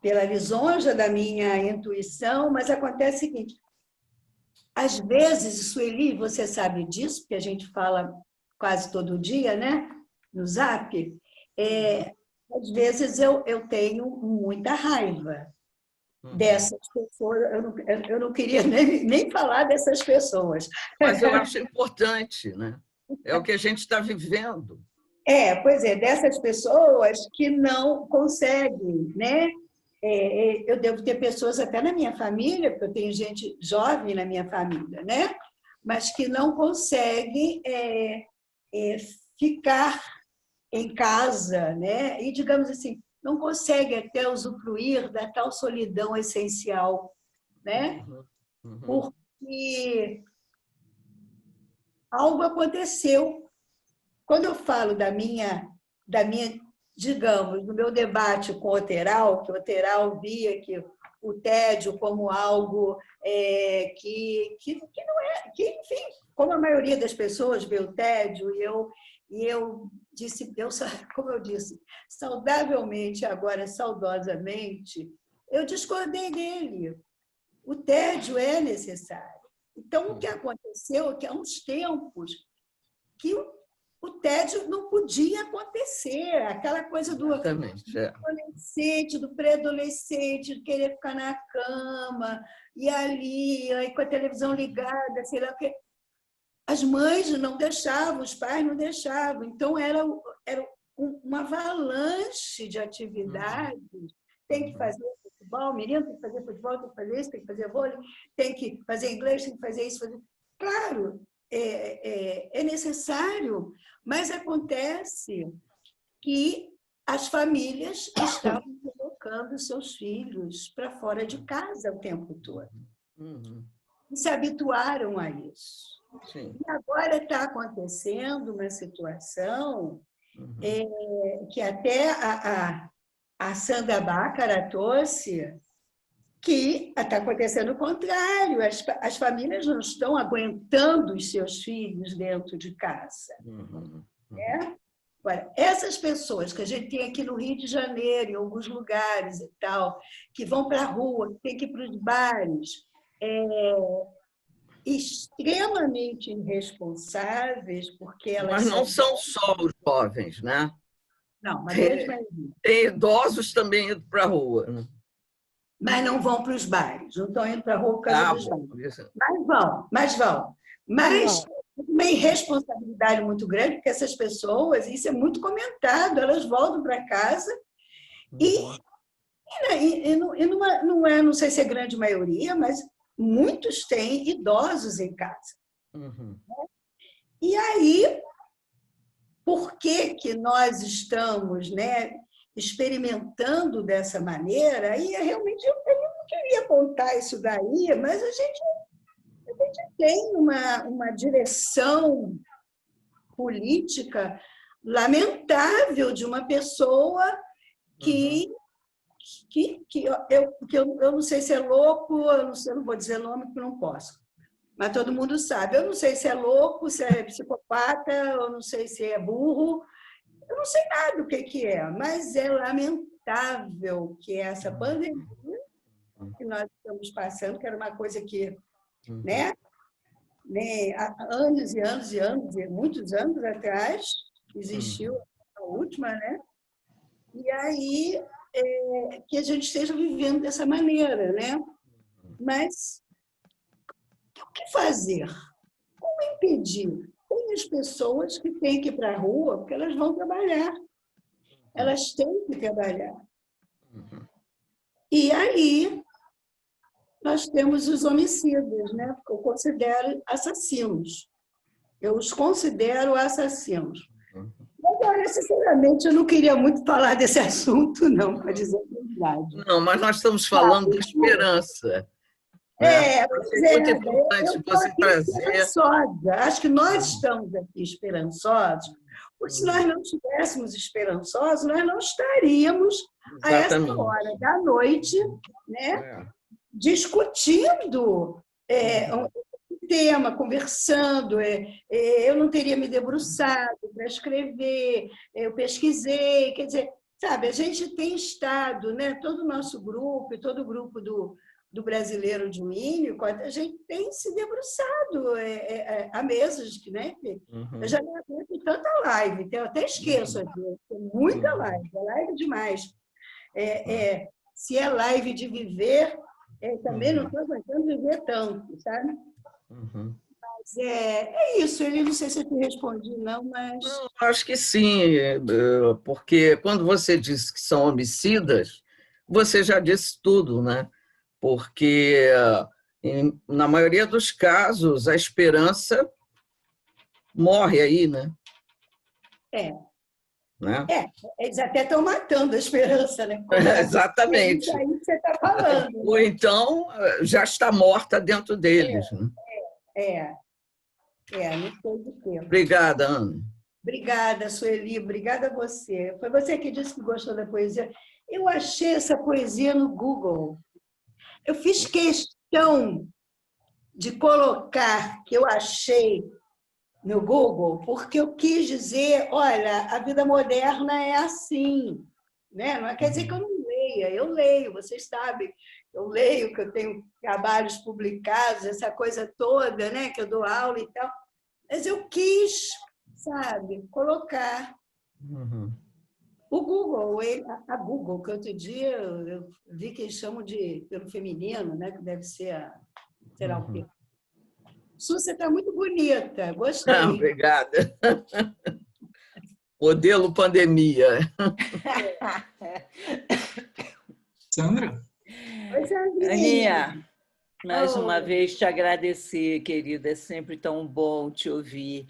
pela lisonja da minha intuição, mas acontece o seguinte, às vezes, Sueli, você sabe disso, porque a gente fala quase todo dia, né? No Zap, às vezes eu tenho muita raiva dessas pessoas. Eu não queria nem falar dessas pessoas. Mas eu acho importante, né? É o que a gente está vivendo. Pois é, dessas pessoas que não conseguem, né? Eu devo ter pessoas até na minha família, porque eu tenho gente jovem na minha família, né? Mas que não conseguem ficar em casa, né? E, digamos assim, não consegue até usufruir da tal solidão essencial, né? Porque algo aconteceu. Quando eu falo da minha, digamos, do meu debate com o Otteral, que o Otteral via que o tédio como algo que não é, que, enfim, como a maioria das pessoas vê o tédio, e eu disse, como eu disse, saudavelmente, agora saudosamente, eu discordei dele. O tédio é necessário. Então, o que aconteceu é que há uns tempos que o tédio não podia acontecer, aquela coisa do adolescente, do pré-adolescente, de querer ficar na cama, e ali, aí com a televisão ligada, sei lá o quê. As mães não deixavam, os pais não deixavam, então era uma avalanche de atividades. Tem que fazer futebol, menino tem que fazer futebol, tem que fazer isso, tem que fazer vôlei, tem que fazer inglês, tem que fazer isso. Claro, é necessário, mas acontece que as famílias estavam colocando seus filhos para fora de casa o tempo todo. E se habituaram a isso. Sim. E agora está acontecendo uma situação que até a Sandra Bácara trouxe, que está acontecendo o contrário. As famílias não estão aguentando os seus filhos dentro de casa. Né? Agora, essas pessoas que a gente tem aqui no Rio de Janeiro, em alguns lugares e tal, que vão para a rua, que tem que ir para os bares, extremamente irresponsáveis, porque elas... Mas não são só os jovens, né? Não, mas grande maioria. Tem idosos também indo para a rua, né? Mas não vão para os bares, não estão indo para a rua por causa dos bares. Mas vão. Mas uma irresponsabilidade muito grande, porque essas pessoas, isso é muito comentado, elas voltam para casa não sei se é grande maioria, mas muitos têm idosos em casa. E aí, por que nós estamos, né, experimentando dessa maneira? E realmente eu não queria apontar isso daí, mas a gente tem uma direção política lamentável de uma pessoa que eu não sei se é louco, eu não vou dizer nome porque não posso, mas todo mundo sabe. Eu não sei se é louco, se é psicopata, eu não sei se é burro, eu não sei nada o que é, mas é lamentável que essa pandemia que nós estamos passando, que era uma coisa que, né, há anos e anos e anos, muitos anos atrás, existiu a última, né? E aí que a gente esteja vivendo dessa maneira, né? Mas o que fazer? Como impedir? Tem as pessoas que têm que ir para a rua porque elas vão trabalhar. Elas têm que trabalhar. E aí nós temos os homicidas, né? Porque eu considero assassinos. Eu os considero assassinos. Agora, sinceramente, eu não queria muito falar desse assunto, não, para dizer a verdade. Não, mas nós estamos falando de esperança. É muito importante você trazer. Esperançosa. Acho que nós estamos aqui esperançosos, porque se nós não estivéssemos esperançosos, nós não estaríamos a essa hora da noite, né, discutindo um tema, conversando. Eu não teria me debruçado para escrever, eu pesquisei, quer dizer, sabe, a gente tem estado, né, todo o nosso grupo, todo o grupo do Brasileiro de Winnicott, a gente tem se debruçado a mesas, né? Eu já não aguento tanta live, então eu até esqueço, tem muita live, é live demais. Se é live de viver, também não estou aguentando viver tanto, sabe? Mas é isso, ele não sei se eu te respondi, não, mas... Não, acho que sim, porque quando você disse que são homicidas, você já disse tudo, né? Porque, na maioria dos casos, a esperança morre aí, né? Né? Eles até estão matando a esperança, né? Exatamente. É isso aí que você está falando. Ou então, já está morta dentro deles. Né? Não sei de quê. Obrigada, Ana. Obrigada, Sueli, obrigada a você. Foi você que disse que gostou da poesia. Eu achei essa poesia no Google. Eu fiz questão de colocar que eu achei no Google, porque eu quis dizer, olha, a vida moderna é assim, né? Não quer dizer que eu não leia, eu leio, vocês sabem, eu leio, que eu tenho trabalhos publicados, essa coisa toda, né? Que eu dou aula e tal, mas eu quis, sabe, colocar o Google, a Google, que outro dia eu vi que eles chamam pelo feminino, né? Que deve ser sei lá o quê. Su, você está muito bonita, gostei. Obrigada. Modelo pandemia. Sandra? Oi, Sandrinha. Aninha, mais uma vez te agradecer, querida. É sempre tão bom te ouvir.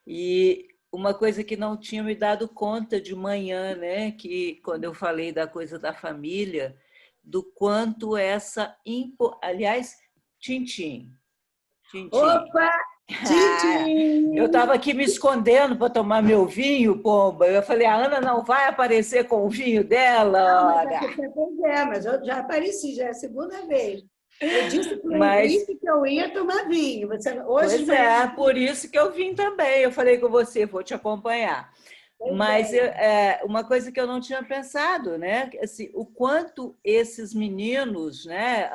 E uma coisa que não tinha me dado conta de manhã, né? Que quando eu falei da coisa da família, do quanto essa... Aliás, Tintim. Opa! Eu estava aqui me escondendo para tomar meu vinho, pomba. Eu falei, a Ana não vai aparecer com o vinho dela. Mas eu já apareci, já é a segunda vez. Eu disse para o Henrique que eu ia tomar vinho. Pois é, por isso que eu vim também. Eu falei com você, vou te acompanhar. Mas uma coisa que eu não tinha pensado, né? Assim, o quanto esses meninos, né?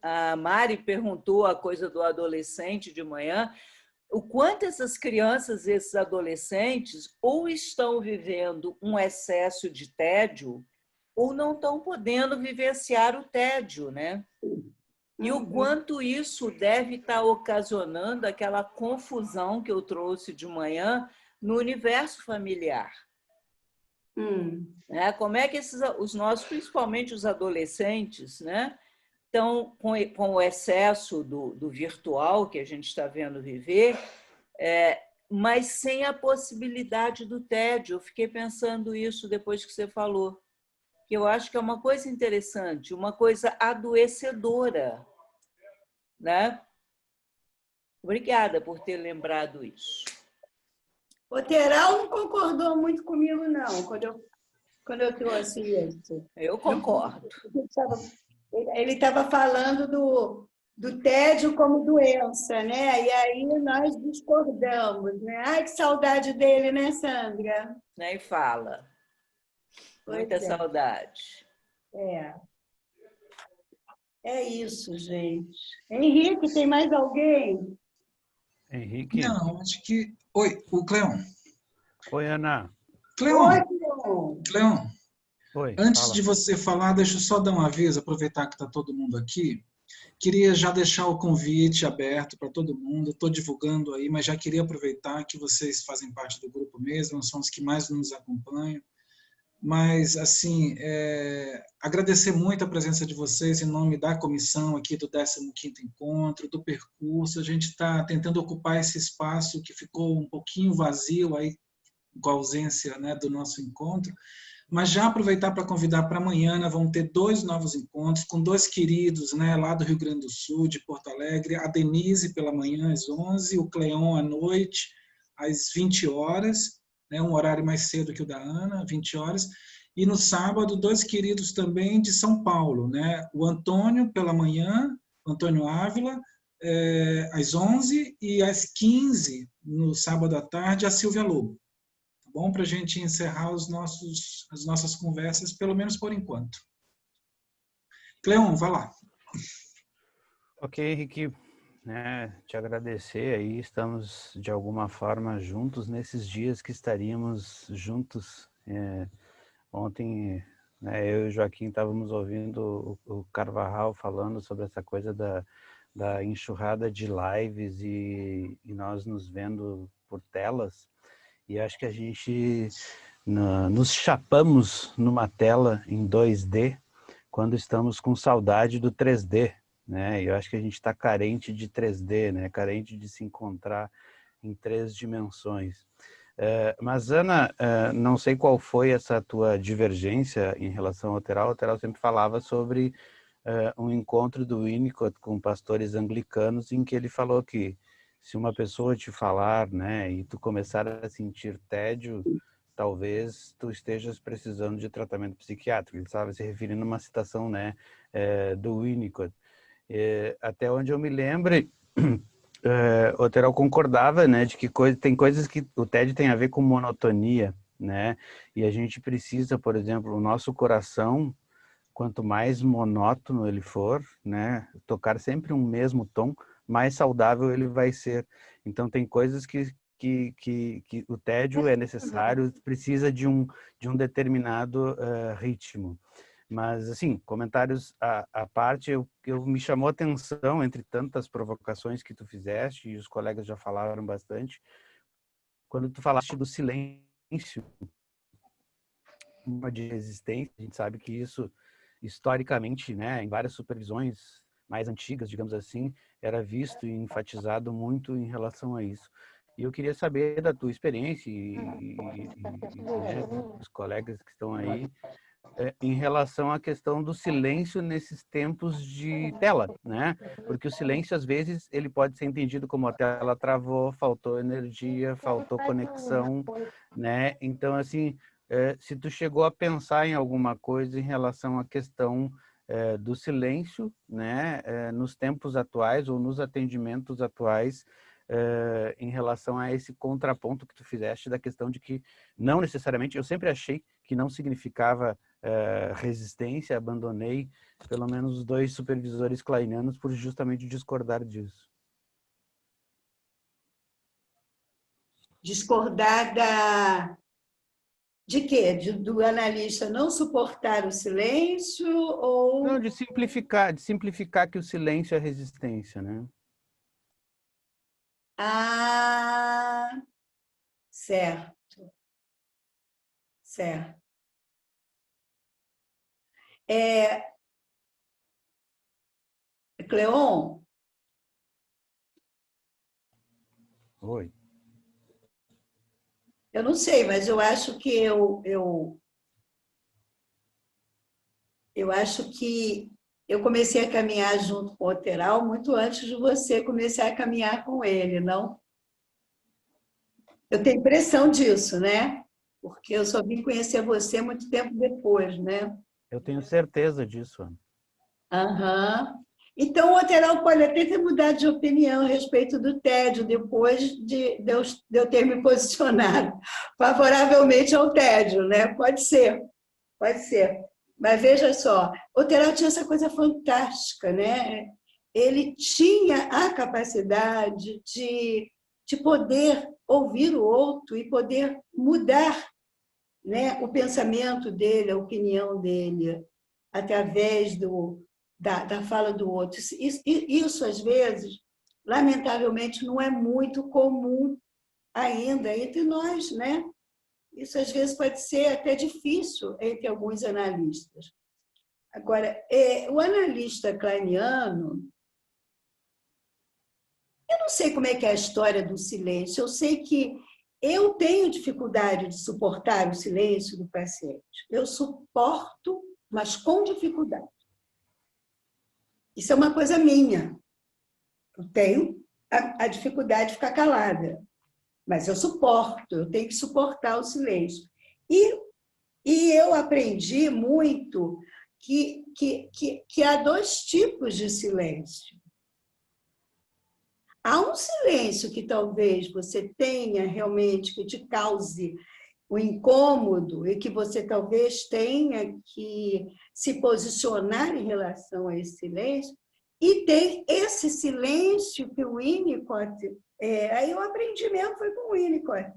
A Mari perguntou a coisa do adolescente de manhã, o quanto essas crianças, esses adolescentes, ou estão vivendo um excesso de tédio, ou não estão podendo vivenciar o tédio, né? E o quanto isso deve estar ocasionando aquela confusão que eu trouxe de manhã no universo familiar. Como é que os nossos, principalmente os adolescentes, né, estão com o excesso do virtual que a gente está vendo viver, mas sem a possibilidade do tédio. Eu fiquei pensando isso depois que você falou, que eu acho que é uma coisa interessante, uma coisa adoecedora, né? Obrigada por ter lembrado isso. O Teral não concordou muito comigo, não, quando eu trouxe isso. Eu concordo. Ele estava falando do tédio como doença, né? E aí nós discordamos, né? Ai, que saudade dele, né, Sandra? Nem fala. Muita saudade. É isso, gente. Henrique, tem mais alguém? Henrique? Não, acho que... Oi, o Cleon. Oi, Ana. Cleon. Oi, Cleon. Cleon. Oi, antes fala. de você falar, deixa eu só dar um aviso, aproveitar que está todo mundo aqui. Queria já deixar o convite aberto para todo mundo. Estou divulgando aí, mas já queria aproveitar que vocês fazem parte do grupo mesmo, são os que mais nos acompanham. Mas, assim, agradecer muito a presença de vocês em nome da comissão aqui do 15º Encontro, do percurso. A gente está tentando ocupar esse espaço que ficou um pouquinho vazio aí, com a ausência, né, do nosso encontro. Mas já aproveitar para convidar para amanhã, né, vamos ter 2 novos encontros com 2 queridos, né, lá do Rio Grande do Sul, de Porto Alegre, a Denise pela manhã às 11, o Cleon à noite às 20 horas, né, um horário mais cedo que o da Ana, 20 horas, e no sábado 2 queridos também de São Paulo, né, o Antônio pela manhã, Antônio Ávila, às 11 e às 15, no sábado à tarde, a Silvia Lobo. Bom, para a gente encerrar as nossas conversas, pelo menos por enquanto. Cleon, vai lá. Ok, Henrique, te agradecer aí, estamos de alguma forma juntos nesses dias que estaríamos juntos. Ontem, eu e o Joaquim estávamos ouvindo o Carvajal falando sobre essa coisa da enxurrada de lives e nós nos vendo por telas. E acho que a gente nos chapamos numa tela em 2D quando estamos com saudade do 3D, né? E eu acho que a gente está carente de 3D, né? Carente de se encontrar em 3 dimensões. Mas, Ana, não sei qual foi essa tua divergência em relação ao Teral. O Teral sempre falava sobre um encontro do Winnicott com pastores anglicanos em que ele falou que se uma pessoa te falar, né, e tu começar a sentir tédio, talvez tu estejas precisando de tratamento psiquiátrico. Ele estava se referindo a uma citação, né, do Winnicott. Até onde eu me lembre, o Teral concordava, né, de que tem coisas que o tédio tem a ver com monotonia, né, e a gente precisa, por exemplo, o nosso coração, quanto mais monótono ele for, né, tocar sempre um mesmo tom, mais saudável ele vai ser. Então, tem coisas que o tédio é necessário, precisa de um determinado ritmo. Mas, assim, comentários à parte, eu me chamou a atenção, entre tantas provocações que tu fizeste, e os colegas já falaram bastante, quando tu falaste do silêncio, uma de resistência. A gente sabe que isso, historicamente, né, em várias supervisões mais antigas, digamos assim, era visto e enfatizado muito em relação a isso. E eu queria saber da tua experiência e dos colegas que estão aí, em relação à questão do silêncio nesses tempos de tela, né? Porque o silêncio, às vezes, ele pode ser entendido como a tela travou, faltou energia, faltou conexão, né? Então, assim, se tu chegou a pensar em alguma coisa em relação à questão do silêncio, né? Nos tempos atuais ou nos atendimentos atuais, em relação a esse contraponto que tu fizeste da questão de que não necessariamente, eu sempre achei que não significava resistência, abandonei pelo menos 2 supervisores kleinianos por justamente discordar disso. Discordar de quê? Do analista não suportar o silêncio ou... Não, de simplificar que o silêncio é resistência, né? Ah, certo. Certo. Cleon? Oi. Eu não sei, mas eu acho que eu acho que eu comecei a caminhar junto com o Oteral muito antes de você começar a caminhar com ele, não? Eu tenho impressão disso, né? Porque eu só vim conhecer você muito tempo depois, né? Eu tenho certeza disso, Ana. Aham. Então, o Oteral pode até ter mudado de opinião a respeito do tédio, depois de eu ter me posicionado favoravelmente ao tédio, né? Pode ser, pode ser. Mas veja só, o Oteral tinha essa coisa fantástica, né? Ele tinha a capacidade de poder ouvir o outro e poder mudar, né, o pensamento dele, a opinião dele, através da fala do outro. Isso, às vezes, lamentavelmente, não é muito comum ainda entre nós, né? Isso, às vezes, pode ser até difícil entre alguns analistas. Agora, o analista kleiniano, eu não sei como é que é a história do silêncio, eu sei que eu tenho dificuldade de suportar o silêncio do paciente. Eu suporto, mas com dificuldade. Isso é uma coisa minha. Eu tenho a dificuldade de ficar calada, mas eu suporto, eu tenho que suportar o silêncio. E eu aprendi muito que há 2 tipos de silêncio. Há um silêncio que talvez você tenha realmente, que te cause o incômodo e que você talvez tenha que se posicionar em relação a esse silêncio, e tem esse silêncio que o Winnicott, aí o aprendi mesmo foi com o Winnicott,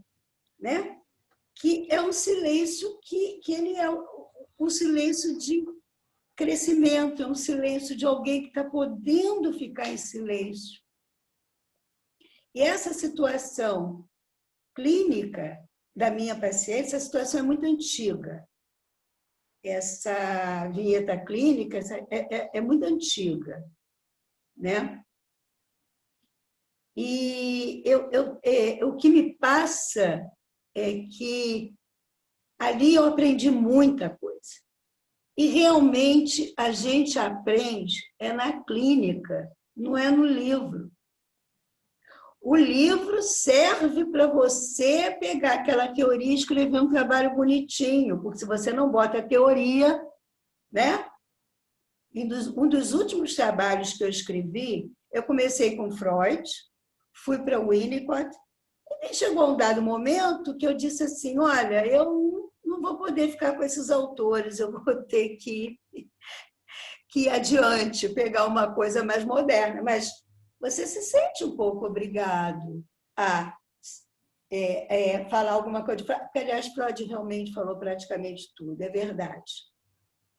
né? Que é um silêncio que ele é um silêncio de crescimento, é um silêncio de alguém que está podendo ficar em silêncio. E essa situação clínica da minha paciente, essa situação é muito antiga. Essa vinheta clínica é muito antiga, né? E o que me passa é que ali eu aprendi muita coisa. E realmente a gente aprende na clínica, não é no livro. O livro serve para você pegar aquela teoria e escrever um trabalho bonitinho, porque se você não bota a teoria, né? Um dos últimos trabalhos que eu escrevi, eu comecei com Freud, fui para Winnicott, e chegou um dado momento que eu disse assim, olha, eu não vou poder ficar com esses autores, eu vou ter que ir adiante, pegar uma coisa mais moderna, mas você se sente um pouco obrigado a falar alguma coisa. Porque, aliás, Freud realmente falou praticamente tudo, é verdade.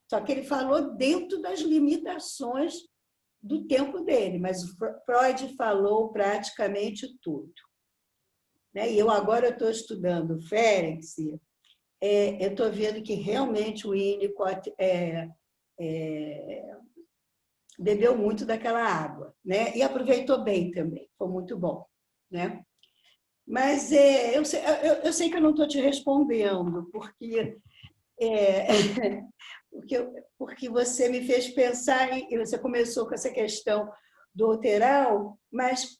Só que ele falou dentro das limitações do tempo dele, mas o Freud falou praticamente tudo. E eu agora estou estudando Ferencz, eu estou vendo que realmente o Winnicott bebeu muito daquela água, né? E aproveitou bem também, foi muito bom, né? Mas eu sei que eu não estou te respondendo, porque você me fez pensar, você começou com essa questão do Otteral, mas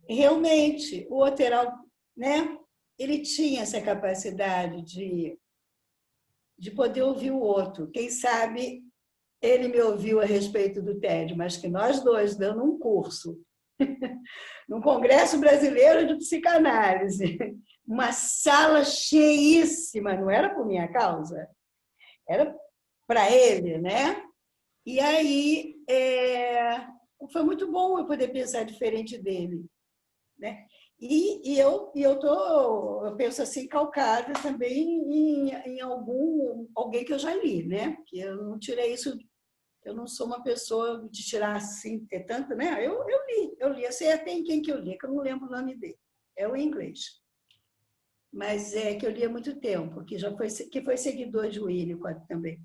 realmente o Otteral, né, ele tinha essa capacidade de poder ouvir o outro. Quem sabe ele me ouviu a respeito do TED, mas que nós dois, dando um curso no Congresso Brasileiro de Psicanálise, uma sala cheíssima, não era por minha causa, era para ele, né? E aí foi muito bom eu poder pensar diferente dele, né? E eu penso assim, calcada também em alguém que eu já li, né? Que eu não tirei isso. Eu não sou uma pessoa de tirar assim, ter tanto, né? Eu li. Eu sei até em quem que eu li, que eu não lembro o nome dele. É o inglês. Mas é que eu li há muito tempo, que foi seguidor de Winnicott também.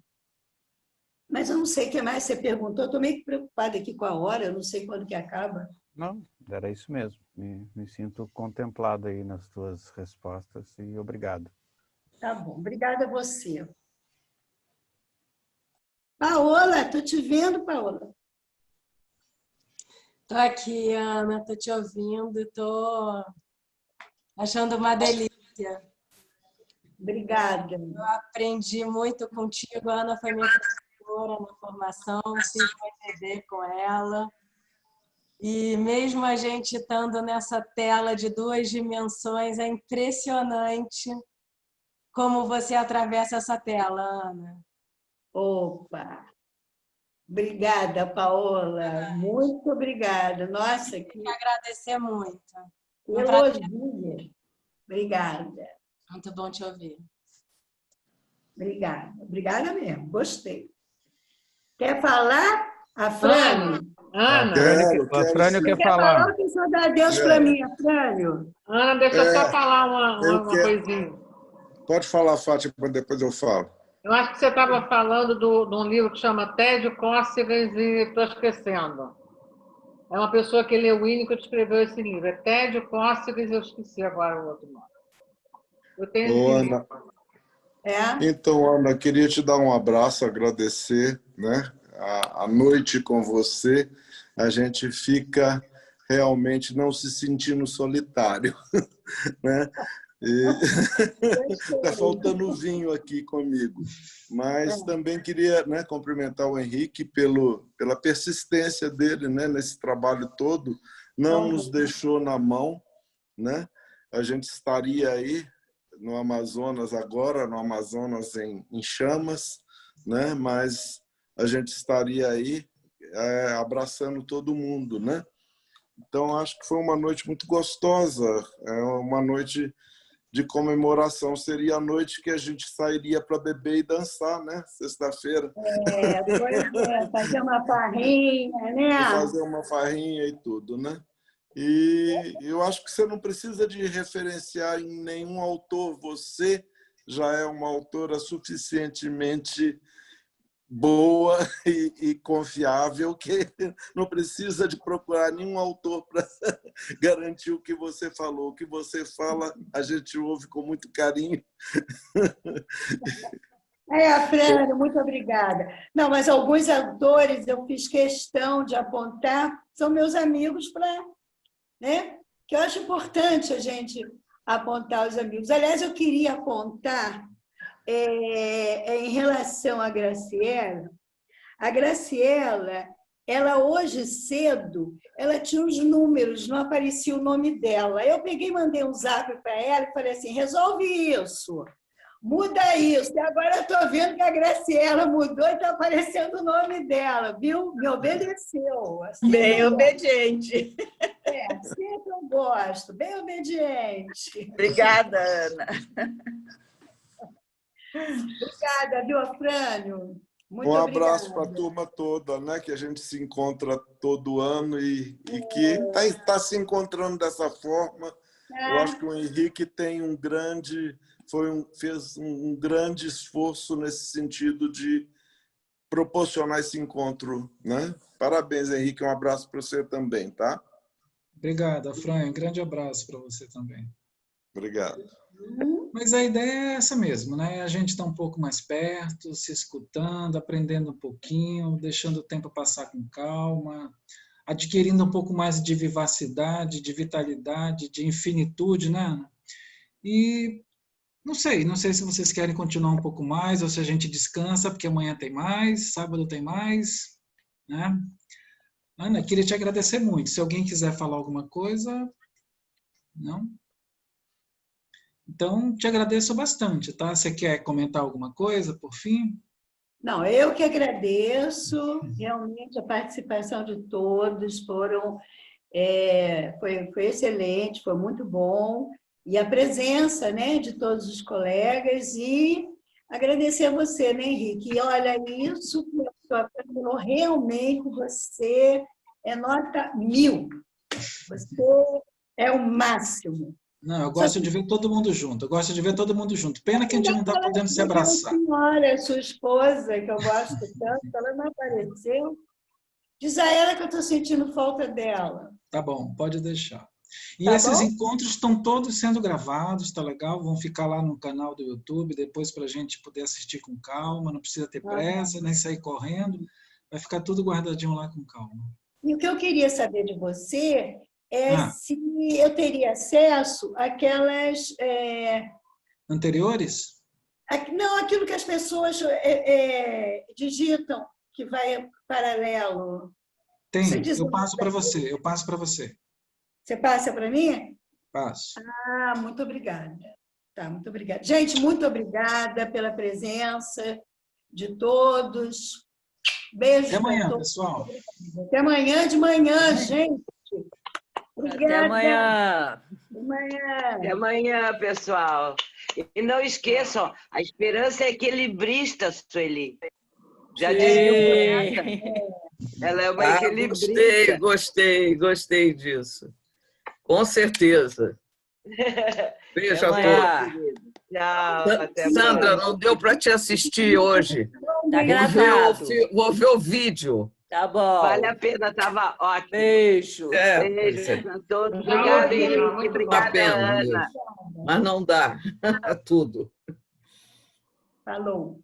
Mas eu não sei o que mais você perguntou. Estou meio preocupada aqui com a hora, eu não sei quando que acaba. Não, era isso mesmo. Me sinto contemplado aí nas tuas respostas e obrigado. Tá bom, obrigada a você. Paola, estou te vendo, Paola. Estou aqui, Ana, estou te ouvindo, estou achando uma delícia. Obrigada. Eu aprendi muito contigo, a Ana foi minha professora na formação, fiz um ED com ela. E mesmo a gente estando nessa tela de 2 dimensões, é impressionante como você atravessa essa tela, Ana. Opa! Obrigada, Paola. Muito obrigada. Nossa, que agradecer muito. elogio. Obrigada. Muito bom te ouvir. Obrigada. Obrigada mesmo. Gostei. Quer falar? A Frânio? Ana. A Frânio quer falar. Falar que só dá adeus para mim, a Frânio. Ana, deixa eu só falar uma coisinha. Pode falar, Fátima, depois eu falo. Eu acho que você estava falando de um livro que chama Tédio, Cócegas e estou esquecendo. É uma pessoa que leu Winnicott que escreveu esse livro. É Tédio, Cócegas, eu esqueci agora o outro nome. Eu tenho esse livro. Então, Ana, queria te dar um abraço, agradecer, né? A noite com você, a gente fica realmente não se sentindo solitário, né? Está faltando vinho aqui comigo, mas também queria, né, cumprimentar o Henrique pela persistência dele, né, nesse trabalho todo, não nos deixou na mão, né? A gente estaria aí no Amazonas agora, no Amazonas em chamas, né? Mas a gente estaria aí abraçando todo mundo, né? Então, acho que foi uma noite muito gostosa, uma noite de comemoração. Seria a noite que a gente sairia para beber e dançar, né? Sexta-feira. Fazer uma farrinha, né? Fazer uma farrinha e tudo, né? E eu acho que você não precisa de referenciar em nenhum autor. Você já é uma autora suficientemente boa e confiável que não precisa de procurar nenhum autor para garantir o que você falou. O que você fala, a gente ouve com muito carinho. Frânio, muito obrigada. Não, mas alguns autores eu fiz questão de apontar, são meus amigos para, né? Que eu acho importante a gente apontar os amigos. Aliás, eu queria apontar em relação à Graciela. A Graciela, ela hoje cedo, ela tinha uns números, não aparecia o nome dela. Eu peguei e mandei um zap para ela e falei assim, resolve isso, muda isso. E agora eu estou vendo que a Graciela mudou e está aparecendo o nome dela, viu? Me obedeceu. Assim, bem obediente. Sempre eu gosto, bem obediente. Obrigada, Ana. Obrigada, viu, Frânio? Muito um abraço para a turma toda, né? Que a gente se encontra todo ano e que está se encontrando dessa forma. Eu acho que o Henrique tem fez um grande esforço nesse sentido de proporcionar esse encontro, né? Parabéns, Henrique. Um abraço para você também, tá? Obrigado, Fran. Um grande abraço para você também. Obrigado. Mas a ideia é essa mesmo, né? A gente está um pouco mais perto, se escutando, aprendendo um pouquinho, deixando o tempo passar com calma, adquirindo um pouco mais de vivacidade, de vitalidade, de infinitude, né, Ana? E não sei se vocês querem continuar um pouco mais ou se a gente descansa, porque amanhã tem mais, sábado tem mais, né? Ana, queria te agradecer muito. Se alguém quiser falar alguma coisa, não? Então, te agradeço bastante, tá? Você quer comentar alguma coisa, por fim? Não, eu que agradeço. Realmente, a participação de todos foi excelente, foi muito bom. E a presença, né, de todos os colegas. E agradecer a você, né, Henrique? E olha, isso que a sua falou, realmente você é nota 1000. Você é o máximo. Não, eu gosto de ver todo mundo junto. Eu gosto de ver todo mundo junto. Pena que a gente não está podendo se abraçar. Senhora, sua esposa, que eu gosto tanto, ela não apareceu. Diz a ela que eu estou sentindo falta dela. Tá bom, pode deixar. E Tá esses bom? encontros estão todos sendo gravados, tá legal? Vão ficar lá no canal do YouTube, depois para a gente poder assistir com calma, não precisa ter pressa, nem sair correndo. Vai ficar tudo guardadinho lá com calma. E o que eu queria saber de você é se eu teria acesso àquelas... Anteriores? Não, aquilo que as pessoas digitam, que vai paralelo. Tem, eu passo para você, Você passa para mim? Passo. Ah, muito obrigada. Tá, muito obrigada. Gente, muito obrigada pela presença de todos. Beijo. Até amanhã, pessoal. Até amanhã de manhã, gente. Obrigada. Até amanhã. Até amanhã. Até amanhã, pessoal. E não esqueçam, a esperança é equilibrista, Sueli. Já dizia o poeta. Ela é uma equilibrista. Gostei disso. Com certeza. Beijo a todos. Tchau, até Sandra, não deu para te assistir hoje. Tá gravado. Vou ver o vídeo. Tá bom. Vale a pena, estava ótimo. Beijo. Beijo a todos. Obrigada, Henrique. Obrigada, Ana. Mas não dá. Tudo. Falou.